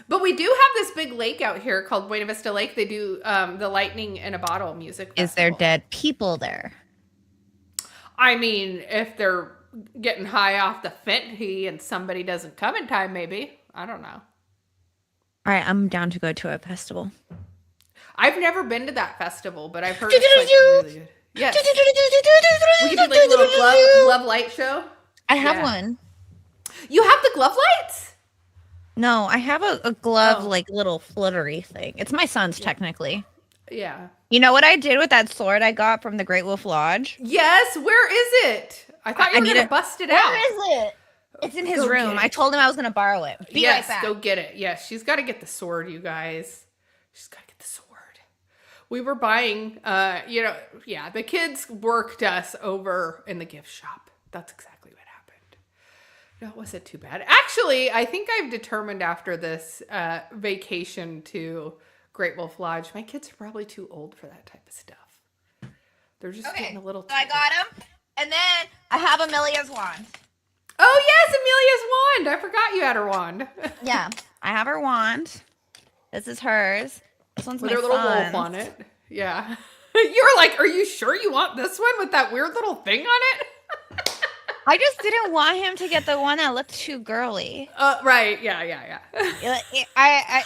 But we do have this big lake out here called Buena Vista Lake. They do the Lightning in a Bottle music festival. Is there dead people there? I mean, if they're getting high off the Fenty and somebody doesn't come in time, maybe. I don't know. All right, I'm down to go to a festival. I've never been to that festival, but I've heard it's like really good. Yes. We could do like a little glove light show. I have one. You have the glove lights? No, I have a glove, like little fluttery thing. It's my son's technically. Yeah. You know what I did with that sword I got from the Great Wolf Lodge? Yes. Where is it? I thought you were going to bust it out. Where is it? It's in his room. I told him I was going to borrow it. Be right back. Go get it. Yes, she's got to get the sword, you guys. She's got to get the sword. We were buying, the kids worked us over in the gift shop. That's exactly what happened. No, it wasn't too bad. Actually, I think I've determined after this vacation to Great Wolf Lodge, my kids are probably too old for that type of stuff. They're just getting a little too I got him. And then I have Amelia's wand. Oh, yes, Amelia's wand. I forgot you had her wand. Yeah, I have her wand. This is hers. This one's with my her little wolf on it. Yeah. You were like, are you sure you want this one with that weird little thing on it? I just didn't want him to get the one that looked too girly. Right. Yeah.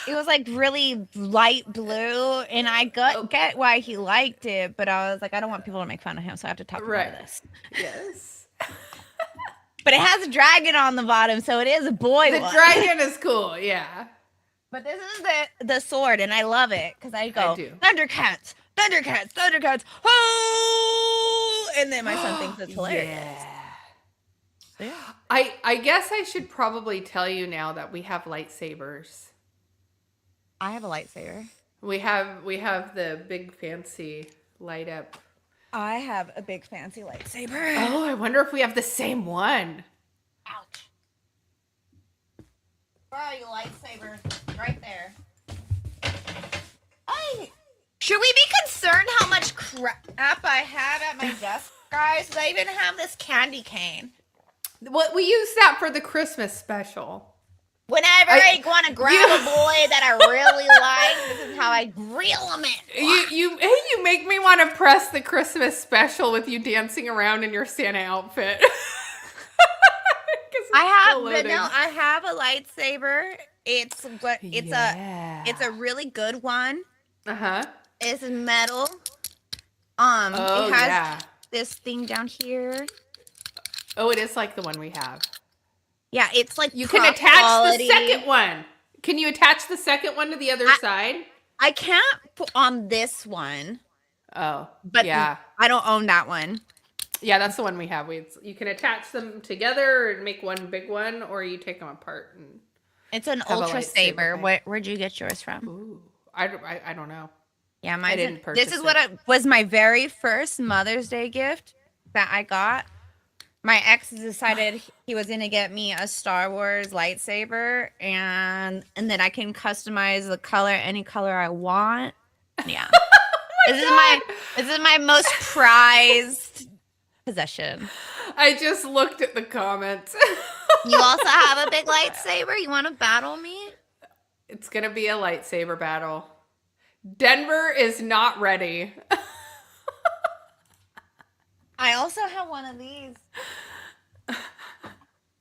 It was like really light blue, and I get why he liked it, but I was like, I don't want people to make fun of him, so I have to talk about this. Yes. But it has a dragon on the bottom, so it is a boy one. The dragon is cool, yeah. But this is the sword, and I love it because I go, Thundercats, Thundercats, Thundercats, oh! And then my son thinks it's hilarious. Yeah. So, yeah. I guess I should probably tell you now that we have lightsabers. I have a lightsaber. We have the big fancy light up. I have a big fancy lightsaber. Oh, I wonder if we have the same one. Ouch. Where are you, lightsaber? Right there. Hey! Should we be concerned how much crap I have at my desk, guys? I even have this candy cane. What we use that for the Christmas special. Whenever I want to grab a boy that I really like, this is how I reel him in. You make me want to press the Christmas special with you dancing around in your Santa outfit. I have a lightsaber. It's a really good one. Uh-huh. It's metal. Oh, it has this thing down here. Oh, it is like the one we have. Yeah, it's like you can attach the second one. Can you attach the second one to the other side? I can't put on this one. Oh, but yeah. I don't own that one. Yeah, that's the one we have. You can attach them together and make one big one, or you take them apart. And it's an Ultra Saber. Where'd you get yours from? Ooh, I don't know. Yeah, I didn't purchase this is what was my very first Mother's Day gift that I got. My ex decided he was gonna get me a Star Wars lightsaber, and then I can customize the color any color I want. Yeah, this is my most prized possession. I just looked at the comments. You also have a big lightsaber. You want to battle me? It's gonna be a lightsaber battle. Denver is not ready. I also have one of these.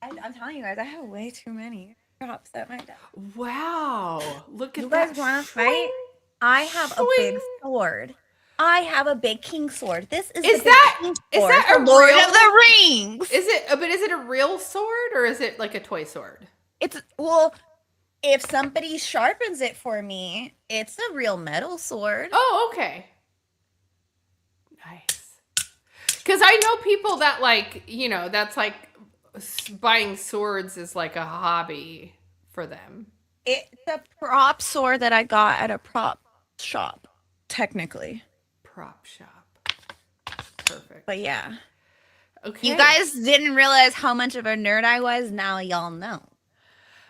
I'm telling you guys, I have way too many props at my desk. Wow. Look at you that. You guys want to fight? I have a big sword. I have a big king sword. This is that a Lord of the Rings? Is it a real sword or is it like a toy sword? If somebody sharpens it for me, it's a real metal sword. Oh, okay. Nice. Because I know people that that's like buying swords is like a hobby for them. It's a prop sword that I got at a prop shop, technically. Prop shop. Perfect. But yeah. Okay. You guys didn't realize how much of a nerd I was. Now y'all know.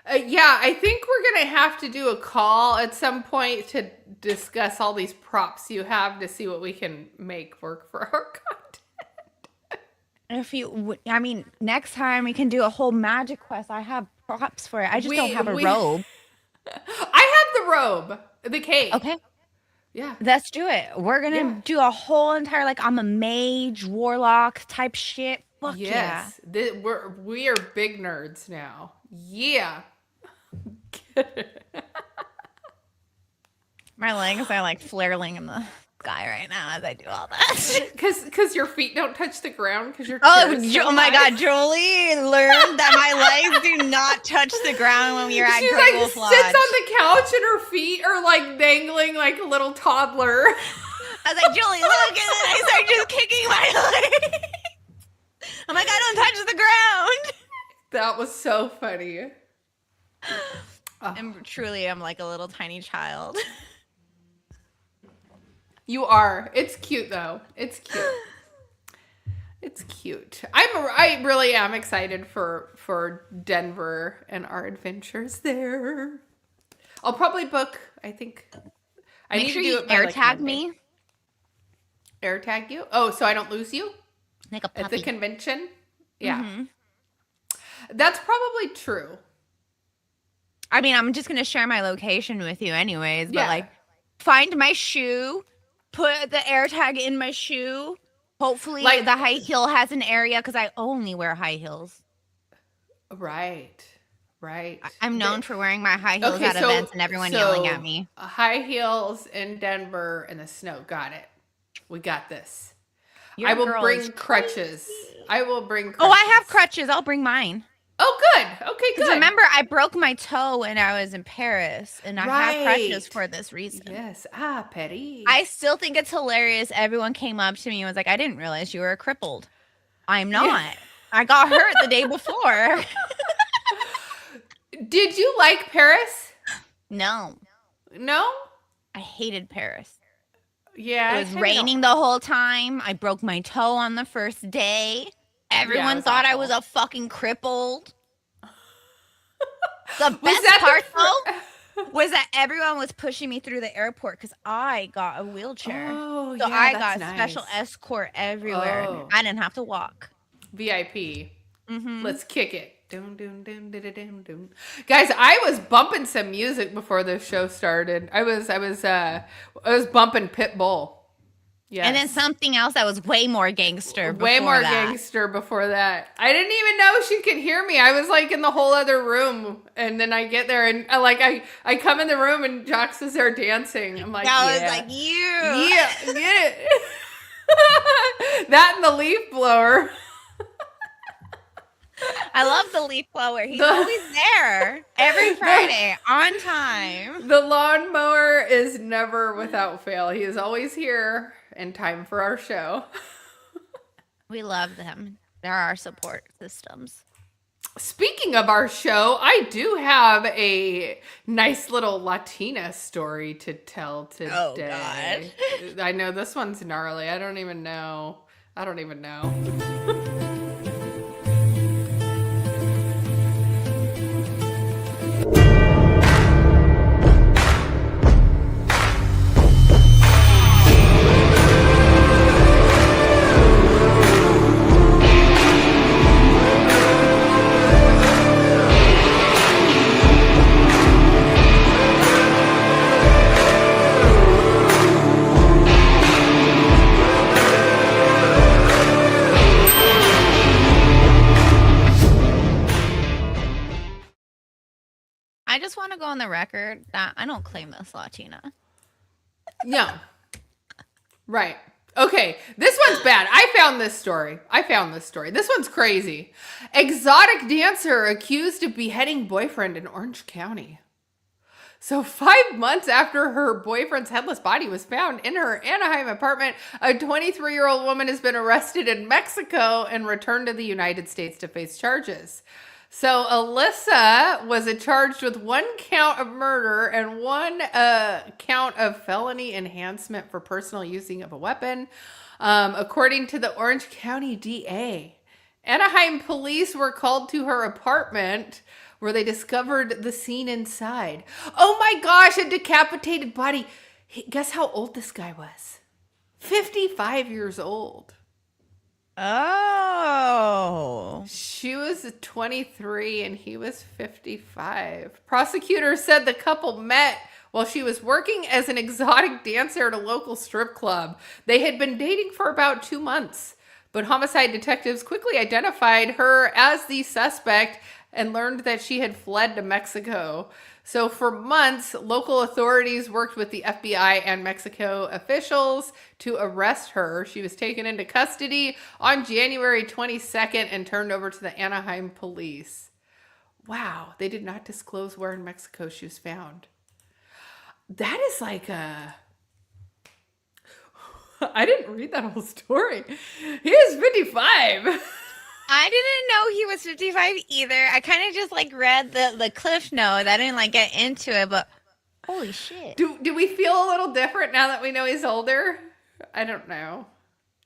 Yeah, I think we're going to have to do a call at some point to discuss all these props you have to see what we can make work for our content. Next time we can do a whole Magic Quest. I have props for it. I just don't have a robe. I have the robe, the cape. Okay. Yeah. Let's do it. We're going to do a whole entire, I'm a mage, warlock type shit. Fuck yes. Yeah. We are big nerds now. Yeah. My legs are flailing in the sky right now as I do all that. Because your feet don't touch the ground because you're oh my God, Jolie learned that my legs do not touch the ground when we are at Great Wolf Lodge. She sits on the couch and her feet are dangling like a little toddler. I was like, Jolie, look, and then I start just kicking my legs. I'm like, I don't touch the ground. That was so funny. And truly, I'm like a little tiny child. You are. It's cute though. It's cute. It's cute. I really am excited for Denver and our adventures there. I'll probably book. I think. I Make sure you air tag me. Air tag you? Oh, so I don't lose you? Like a puppy. At the convention? Yeah. Mm-hmm. That's probably true. I'm just going to share my location with you anyways, but find my shoe, put the air tag in my shoe. Hopefully the high heel has an area because I only wear high heels. Right. I'm known for wearing my high heels at events and everyone yelling at me. High heels in Denver in the snow. Got it. We got this. Your I will bring girl is crutches. I will bring crutches. Oh, I have crutches. I'll bring mine. Oh, good. Okay, Because good. remember, I broke my toe when I was in Paris, and I have crutches for this reason. Yes. Paris. I still think it's hilarious. Everyone came up to me and was like, I didn't realize you were crippled. I'm not. Yeah. I got hurt the day before. Did you like Paris? No, No? I hated Paris. Yeah. It was raining the whole time. I broke my toe on the first day. Everyone thought I was a fucking crippled. The best part, though, was that everyone was pushing me through the airport because I got a wheelchair. Oh, so yeah, I that's got special nice. escort everywhere. Oh. I didn't have to walk. VIP. Mm-hmm. Let's kick it. Dun, dun, dun, dun, dun, dun. Guys, I was bumping some music before the show started. I was bumping Pitbull. Yes. And then something else that was way more gangster. Way more gangster before that. I didn't even know she could hear me. I was like in the whole other room, and then I get there and I come in the room and Jox is there dancing. I'm like, I was like, you. Yeah, get it. That and the leaf blower. I love the leaf blower. He's always there every Friday on time. The lawnmower is never without fail. He is always here in time for our show. We love them. They're our support systems. Speaking of our show, I do have a nice little Latina story to tell today. Oh, God. I know this one's gnarly. I don't even know. I just want to go on the record that I don't claim this Latina. No. Right. Okay, this one's bad. I found this story. This one's crazy. Exotic dancer accused of beheading boyfriend in Orange County. So 5 months after her boyfriend's headless body was found in her Anaheim apartment, a 23-year-old woman has been arrested in Mexico and returned to the United States to face charges. So Alyssa was charged with 1 count of murder and 1 count of felony enhancement for personal using of a weapon, according to the Orange County DA. Anaheim police were called to her apartment where they discovered the scene inside. Oh my gosh, a decapitated body. Guess how old this guy was? 55 years old. Oh. She was 23 and he was 55. Prosecutors said the couple met while she was working as an exotic dancer at a local strip club. They had been dating for about 2 months, but homicide detectives quickly identified her as the suspect and learned that she had fled to Mexico. So for months, local authorities worked with the FBI and Mexico officials to arrest her. She was taken into custody on January 22nd and turned over to the Anaheim police. Wow, they did not disclose where in Mexico she was found. That is like a... I didn't read that whole story. He is 55. I didn't know he was 55 either. I kind of just like read the cliff note. I didn't like get into it, but holy shit. Do we feel a little different now that we know he's older? I don't know.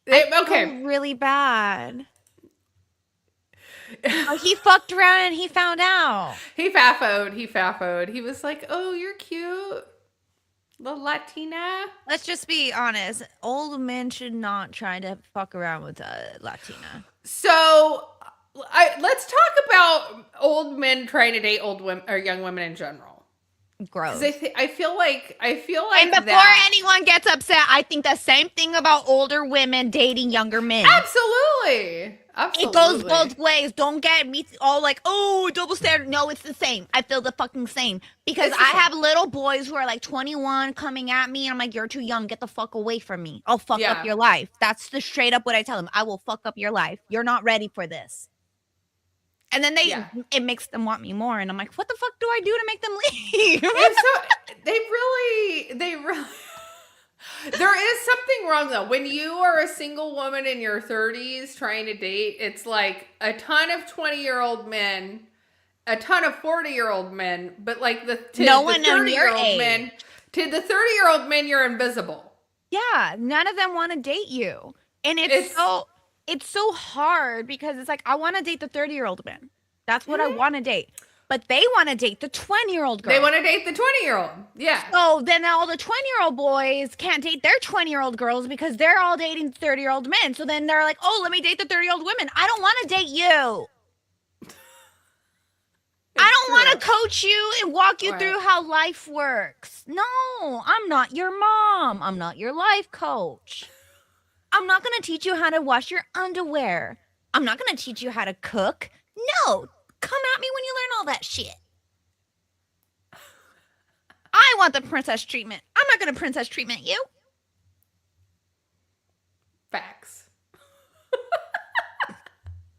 I Okay. feel really bad. Oh, he fucked around and he found out. He faffoed. He was like, oh, you're cute. Little Latina. Let's just be honest. Old men should not try to fuck around with a Latina. So, let's talk about old men trying to date old women or young women in general. Gross. I feel like And before that. anyone gets upset, I think the same thing about older women dating younger men. Absolutely. It goes both ways. Don't get me all like, oh, double standard. No, it's the same. I feel the fucking same. Because I have little boys who are like 21 coming at me. And I'm like, you're too young. Get the fuck away from me. I'll fuck up your life. That's the straight up what I tell them. I will fuck up your life. You're not ready for this. And then it makes them want me more. And I'm like, what the fuck do I do to make them leave? They really there is something wrong though. When you are a single woman in your 30s trying to date, it's like a ton of 20-year-old men, a ton of 40-year-old men, but like the 30-year-old men, to the 30-year-old men, you're invisible. Yeah, none of them want to date you. And it's so hard because it's like, I want to date the 30-year-old men. That's what I want to date. But they want to date the 20-year-old girl. They want to date the 20-year-old. Yeah. So then all the 20-year-old boys can't date their 20-year-old girls because they're all dating 30-year-old men. So then they're like, oh, let me date the 30-year-old women. I don't want to date you. I don't want to coach you and walk you through how life works. No, I'm not your mom. I'm not your life coach. I'm not going to teach you how to wash your underwear. I'm not going to teach you how to cook. No, come at me when you learn all that shit. I want the princess treatment. I'm not going to princess treatment you. Facts.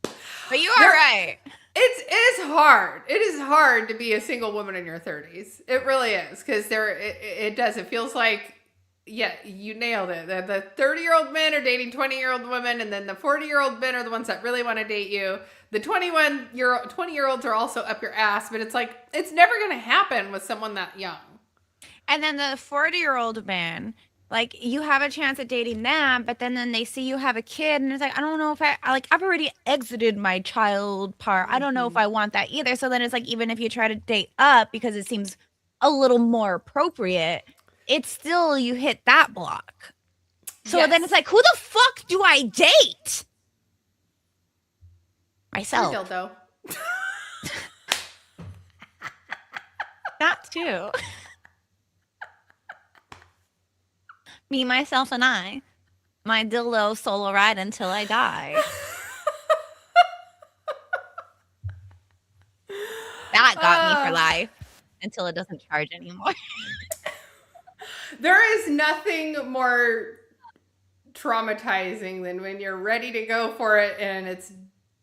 But you are right. It is hard. It is hard to be a single woman in your 30s. It really is, because it does. It feels like, yeah, you nailed it. The 30-year-old men are dating 20-year-old women, and then the 40-year-old men are the ones that really want to date you. The 20-year-olds are also up your ass, but it's like, it's never going to happen with someone that young. And then the 40-year-old man, like, you have a chance at dating them, but then they see you have a kid, and it's like, I don't know if I've already exited my child part. I don't know if I want that either. So then it's like, even if you try to date up because it seems a little more appropriate, it's still, you hit that block. So then it's like, who the fuck do I date? Myself. Dildo. That too. Me, myself, and I. My dildo solo ride until I die. That got me for life until it doesn't charge anymore. There is nothing more traumatizing than when you're ready to go for it and it's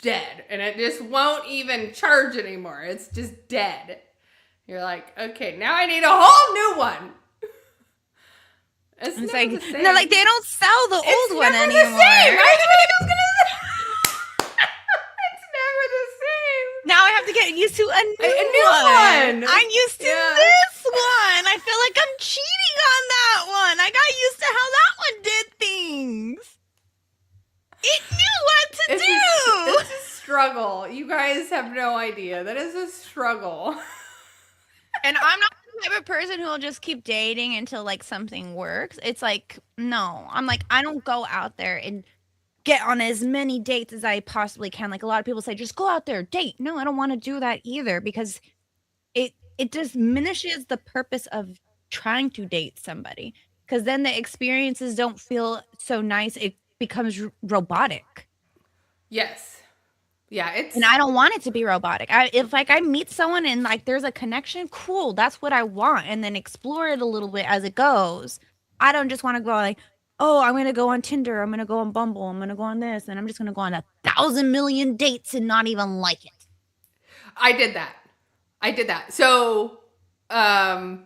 dead and it just won't even charge anymore. It's just dead. You're like, okay, now I need a whole new one. It's like, the same. No, like, they don't sell the old one never anymore. The same. It's never the same. Now I have to get used to a new one. I'm used to this one. I feel like I'm cheating on that one. I got used to how that one did things. It knew what to do. It's a struggle. You guys have no idea. That is a struggle. And I'm not the type of person who will just keep dating until like something works. It's like, no. I'm like, I don't go out there and get on as many dates as I possibly can. Like, a lot of people say, just go out there, date. No, I don't want to do that either, because it diminishes the purpose of trying to date somebody, because then the experiences don't feel so nice. It becomes robotic. Yes. Yeah, and I don't want it to be robotic. If I meet someone and like there's a connection, cool, that's what I want, and then explore it a little bit as it goes. I don't just want to go like, oh, I'm gonna go on Tinder, I'm gonna go on Bumble, I'm gonna go on this, and I'm just gonna go on 1,000 million dates and not even like it. I did that. So, I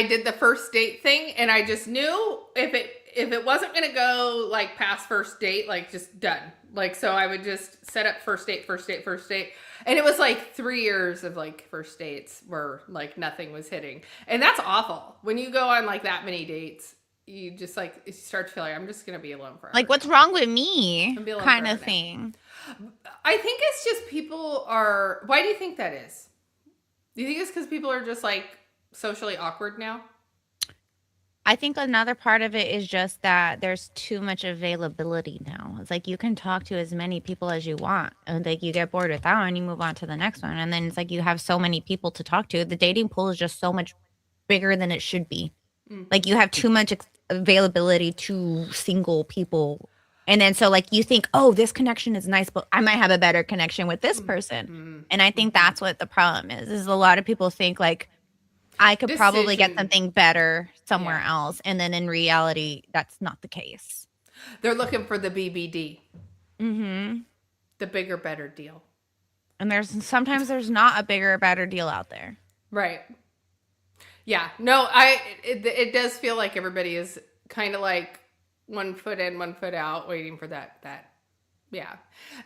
did the first date thing, and I just knew if it wasn't gonna go like past first date, like just done. Like, so I would just set up first date. And it was like 3 years of like first dates where like nothing was hitting. And that's awful. When you go on like that many dates, you just like, you start to feel like, I'm just going to be alone forever. Like, what's wrong with me kind of thing. I think it's just people are, why do you think that is? Do you think it's because people are just like socially awkward now? I think another part of it is just that there's too much availability now. It's like you can talk to as many people as you want. And like you get bored with that one, you move on to the next one. And then it's like you have so many people to talk to. The dating pool is just so much bigger than it should be. Like you have too much availability to single people. And then so like you think, oh, this connection is nice, but I might have a better connection with this person. And I think that's what the problem is a lot of people think like, I could probably get something better somewhere else. And then in reality, that's not the case. They're looking for the BBD. Mm-hmm. The bigger, better deal. And sometimes there's not a bigger or better deal out there. Right. Yeah. No, it does feel like everybody is kind of like one foot in, one foot out, waiting for that. Yeah.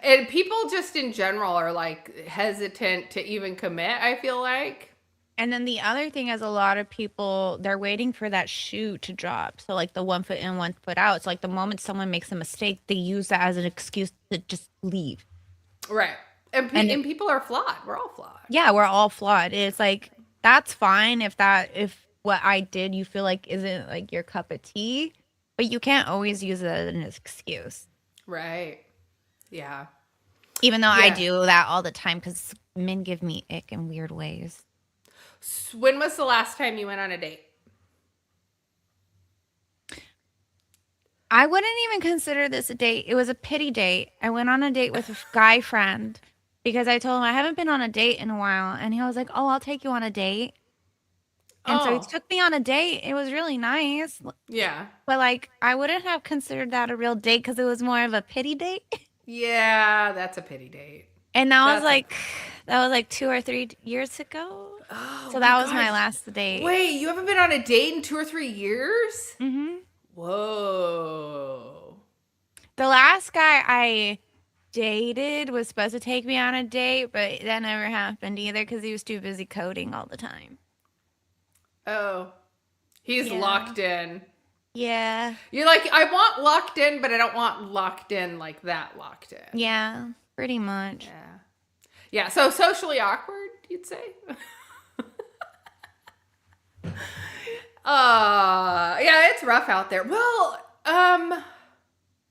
And people just in general are like hesitant to even commit, I feel like. And then the other thing is a lot of people, they're waiting for that shoe to drop. So like the 1 foot in, 1 foot out. It's like the moment someone makes a mistake, they use that as an excuse to just leave. Right. And people are flawed. We're all flawed. Yeah, we're all flawed. It's like, that's fine if what I did you feel like isn't like your cup of tea, but you can't always use it as an excuse. Right. Yeah. Even though I do that all the time because men give me ick in weird ways. When was the last time you went on a date? I wouldn't even consider this a date. It was a pity date. I went on a date with a guy friend because I told him I haven't been on a date in a while. And he was like, oh, I'll take you on a date. And so he took me on a date. It was really nice. Yeah. But like, I wouldn't have considered that a real date because it was more of a pity date. Yeah, that's a pity date. And that was like 2 or 3 years ago. Oh, so that was my last date. Wait, you haven't been on a date in 2 or 3 years? Mm-hmm. Whoa. The last guy I dated was supposed to take me on a date, but that never happened either because he was too busy coding all the time. Oh. He's locked in. Yeah. You're like, I want locked in, but I don't want locked in like that locked in. Yeah, pretty much. Yeah. Yeah, so socially awkward, you'd say? Yeah, it's rough out there. Well,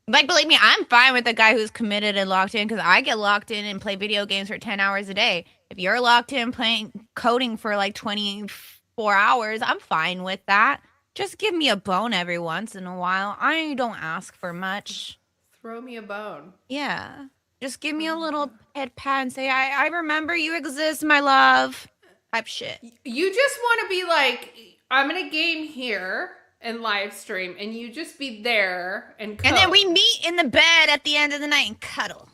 like, believe me, I'm fine with the guy who's committed and locked in because I get locked in and play video games for 10 hours a day. If you're locked in playing coding for like 24 hours, I'm fine with that. Just give me a bone every once in a while. I don't ask for much. throw me a bone. Yeah. Just give me a little head pat and say, I remember you exist, my love. Type shit. You just want to be like, I'm going to game here and live stream, and you just be there and code. And then we meet in the bed at the end of the night and cuddle.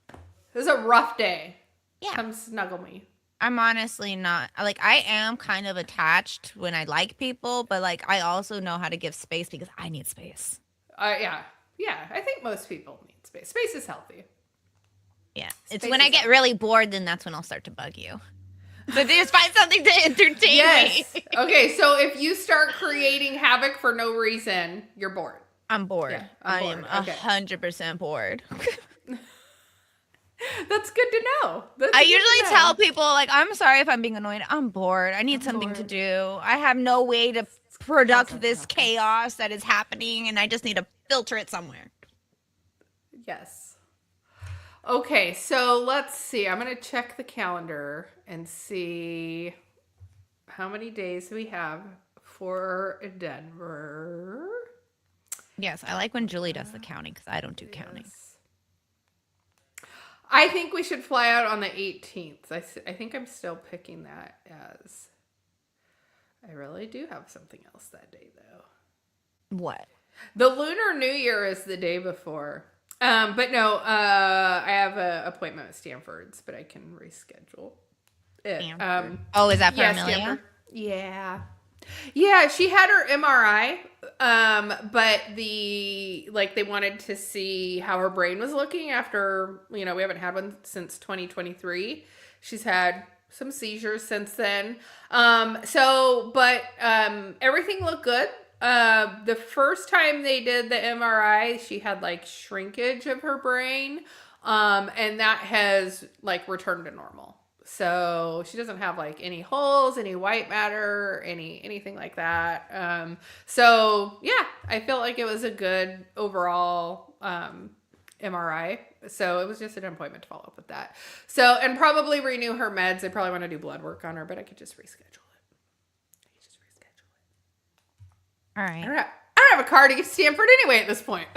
It was a rough day. Yeah. Come snuggle me. I'm honestly not, like, I am kind of attached when I like people, but like, I also know how to give space because I need space. Yeah. Yeah, I think most people need space. Space is healthy. Yeah. It's when I get really bored, then that's when I'll start to bug you. But just find something to entertain me. Okay, so if you start creating havoc for no reason, you're bored. I'm bored. Yeah, I'm bored. I am 100% bored. That's good to know. I usually tell people, like, I'm sorry if I'm being annoyed. I'm bored. I need something to do. I have no way to product this chaos that is happening, and I just need to filter it somewhere. Yes. Okay, so let's see. I'm going to check the calendar and see how many days we have for Denver. Yes, I like when Julie does the counting because I don't do counting. I think we should fly out on the 18th. I think I'm still picking that as... I really do have something else that day, though. What? The Lunar New Year is the day before. But no, I have an appointment with Stanford's, but I can reschedule it. Is that for Amelia? Stanford. Yeah. Yeah, she had her MRI, but they wanted to see how her brain was looking after, we haven't had one since 2023. She's had some seizures since then. Everything looked good. The first time they did the MRI, she had like shrinkage of her brain, and that has like returned to normal. So she doesn't have like any holes, any white matter, anything like that. So yeah, I felt like it was a good overall MRI. So it was just an appointment to follow up with that. So, and probably renew her meds. I probably want to do blood work on her, but I could just reschedule it. All right. I don't have a car to get to Stanford anyway at this point.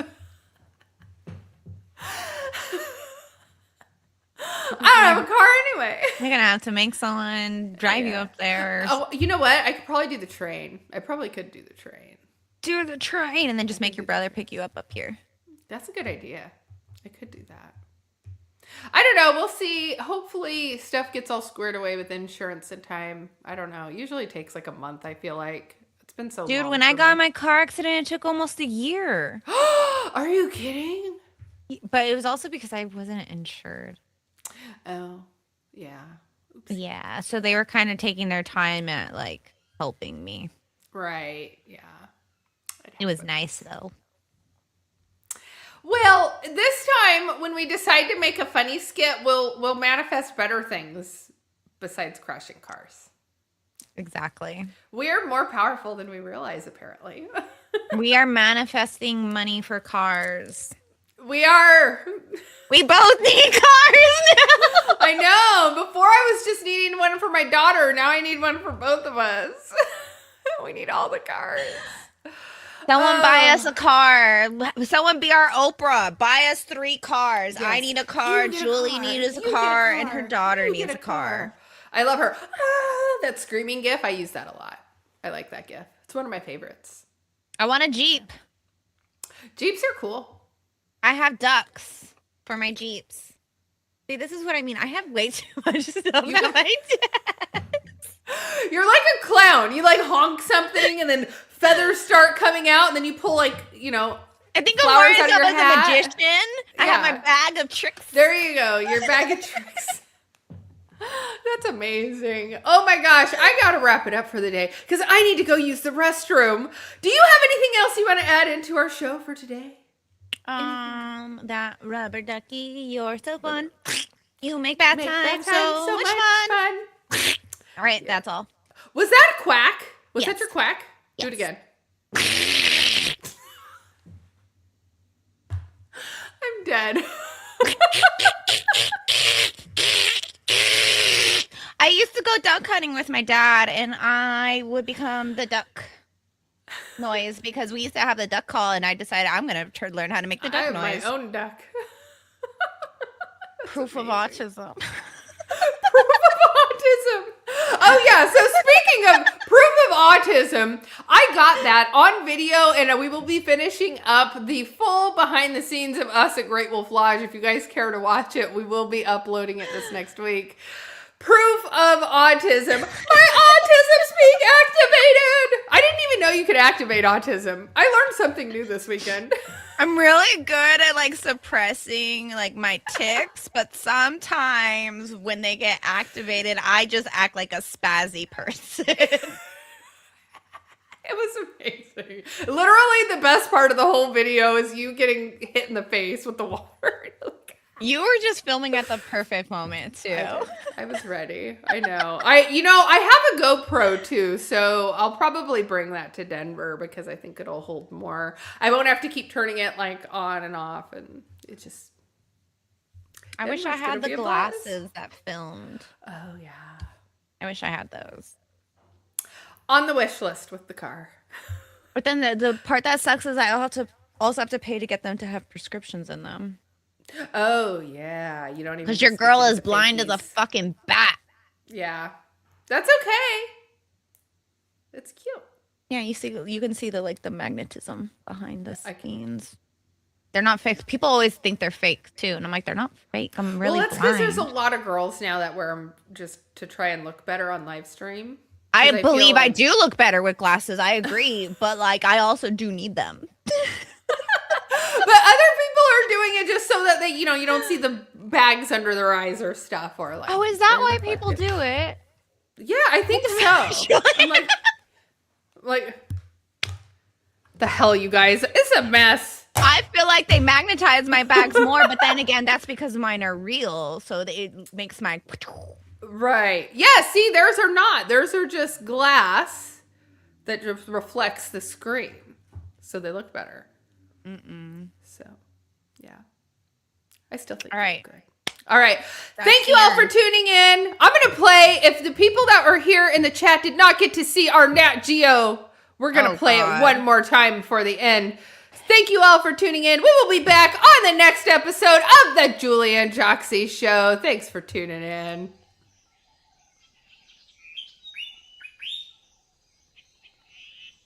I don't have a car anyway. You're going to have to make someone drive you up there. Oh, you know what? I could probably do the train. I probably could do the train. Do the train and then just make your brother pick you up here. That's a good idea. I could do that. I don't know. We'll see. Hopefully stuff gets all squared away with insurance in time. I don't know. It usually takes like a month, I feel like. It's been so long. Dude, when I got in my car accident, it took almost a year. Are you kidding? But it was also because I wasn't insured. Oh, yeah. Oops. Yeah, so they were kind of taking their time at like helping me. Right. Yeah. It was nice though. Well, this time when we decide to make a funny skit, we'll manifest better things besides crashing cars. Exactly. We are more powerful than we realize, apparently. We are manifesting money for cars. We are. We both need cars now. I know. Before I was just needing one for my daughter. Now I need one for both of us. We need all the cars. Someone buy us a car. Someone be our Oprah. Buy us 3 cars. Yes. I need a car. You get a Julie car. needs You a get car. And her daughter You needs get a car. I love her. Ah, that screaming gif. I use that a lot. I like that gif. It's one of my favorites. I want a Jeep. Jeeps are cool. I have ducks for my Jeeps. See, this is what I mean. I have way too much stuff at my desk. You're like a clown. You like honk something and then feathers start coming out and then you pull like, I think I'm flowers wearing out of your as a hat. magician. I have my bag of tricks. There you go. Your bag of tricks. That's amazing. Oh my gosh. I got to wrap it up for the day because I need to go use the restroom. Do you have anything else you want to add into our show for today? That rubber ducky, you're so fun. You make bad time so much fun. All right, that's all. Was that a quack? Was Yes. that your quack? Yes. Do it again. I'm dead. I used to go duck hunting with my dad, and I would become the duck noise because we used to have the duck call, and I decided I'm going to learn how to make the I duck have noise. my own duck. Proof of autism. Proof of autism. Oh yeah, so speaking of proof of autism, I got that on video and we will be finishing up the full behind the scenes of us at Great Wolf Lodge. If you guys care to watch it, we will be uploading it this next week. Proof of autism. My autism speak activated. I didn't even know you could activate autism. I learned something new this weekend. I'm really good at like suppressing like my tics, but sometimes when they get activated, I just act like a spazzy person. It was amazing. Literally the best part of the whole video is you getting hit in the face with the water. You were just filming at the perfect moment too. I was ready. I know. I have a GoPro too, so I'll probably bring that to Denver because I think it'll hold more. I won't have to keep turning it like on and off, and it just. I wish I had the glasses that filmed. Oh yeah. I wish I had those. On the wish list with the car. But then the part that sucks is I also have to pay to get them to have prescriptions in them. Oh yeah, you don't even. Because your girl is blind as a fucking bat. Yeah, that's okay. It's cute. Yeah, you can see the magnetism behind the scenes. They're not fake. People always think they're fake too, and I'm like, they're not fake. I'm really Well, that's because blind. there's a lot of girls now that wear them just to try and look better on live stream. I believe I do look better with glasses. I agree, but like I also do need them. But other people are doing it just so that they, you don't see the bags under their eyes or stuff, or like. Oh, is that why people do it? Yeah, I think so. I'm like, the hell, you guys! It's a mess. I feel like they magnetize my bags more, but then again, that's because mine are real, so it makes my. Right. Yeah. See, theirs are not. Theirs are just glass that just reflects the screen, so they look better. So, yeah. I still think. All right. Great. All right. Thank you all for tuning in. I'm going to play, if the people that were here in the chat did not get to see our Nat Geo, we're going to play it one more time before the end. Thank you all for tuning in. We will be back on the next episode of the Julie and Joxie Show. Thanks for tuning in.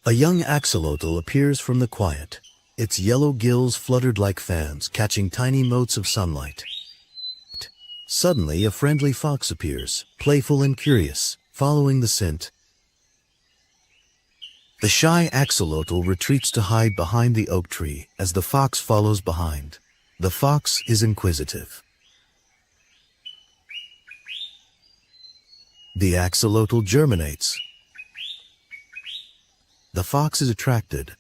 A young axolotl appears from the quiet. Its yellow gills fluttered like fans, catching tiny motes of sunlight. Suddenly, a friendly fox appears, playful and curious, following the scent. The shy axolotl retreats to hide behind the oak tree as the fox follows behind. The fox is inquisitive. The axolotl germinates. The fox is attracted,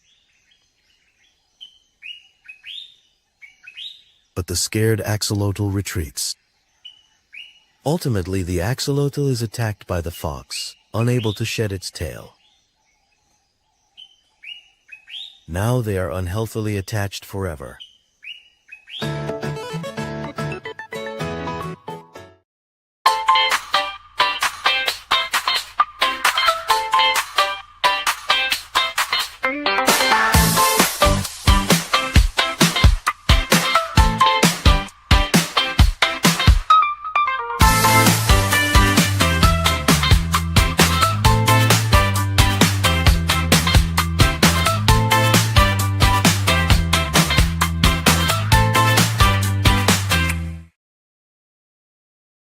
but the scared axolotl retreats. Ultimately, the axolotl is attacked by the fox, unable to shed its tail. Now they are unhealthily attached forever.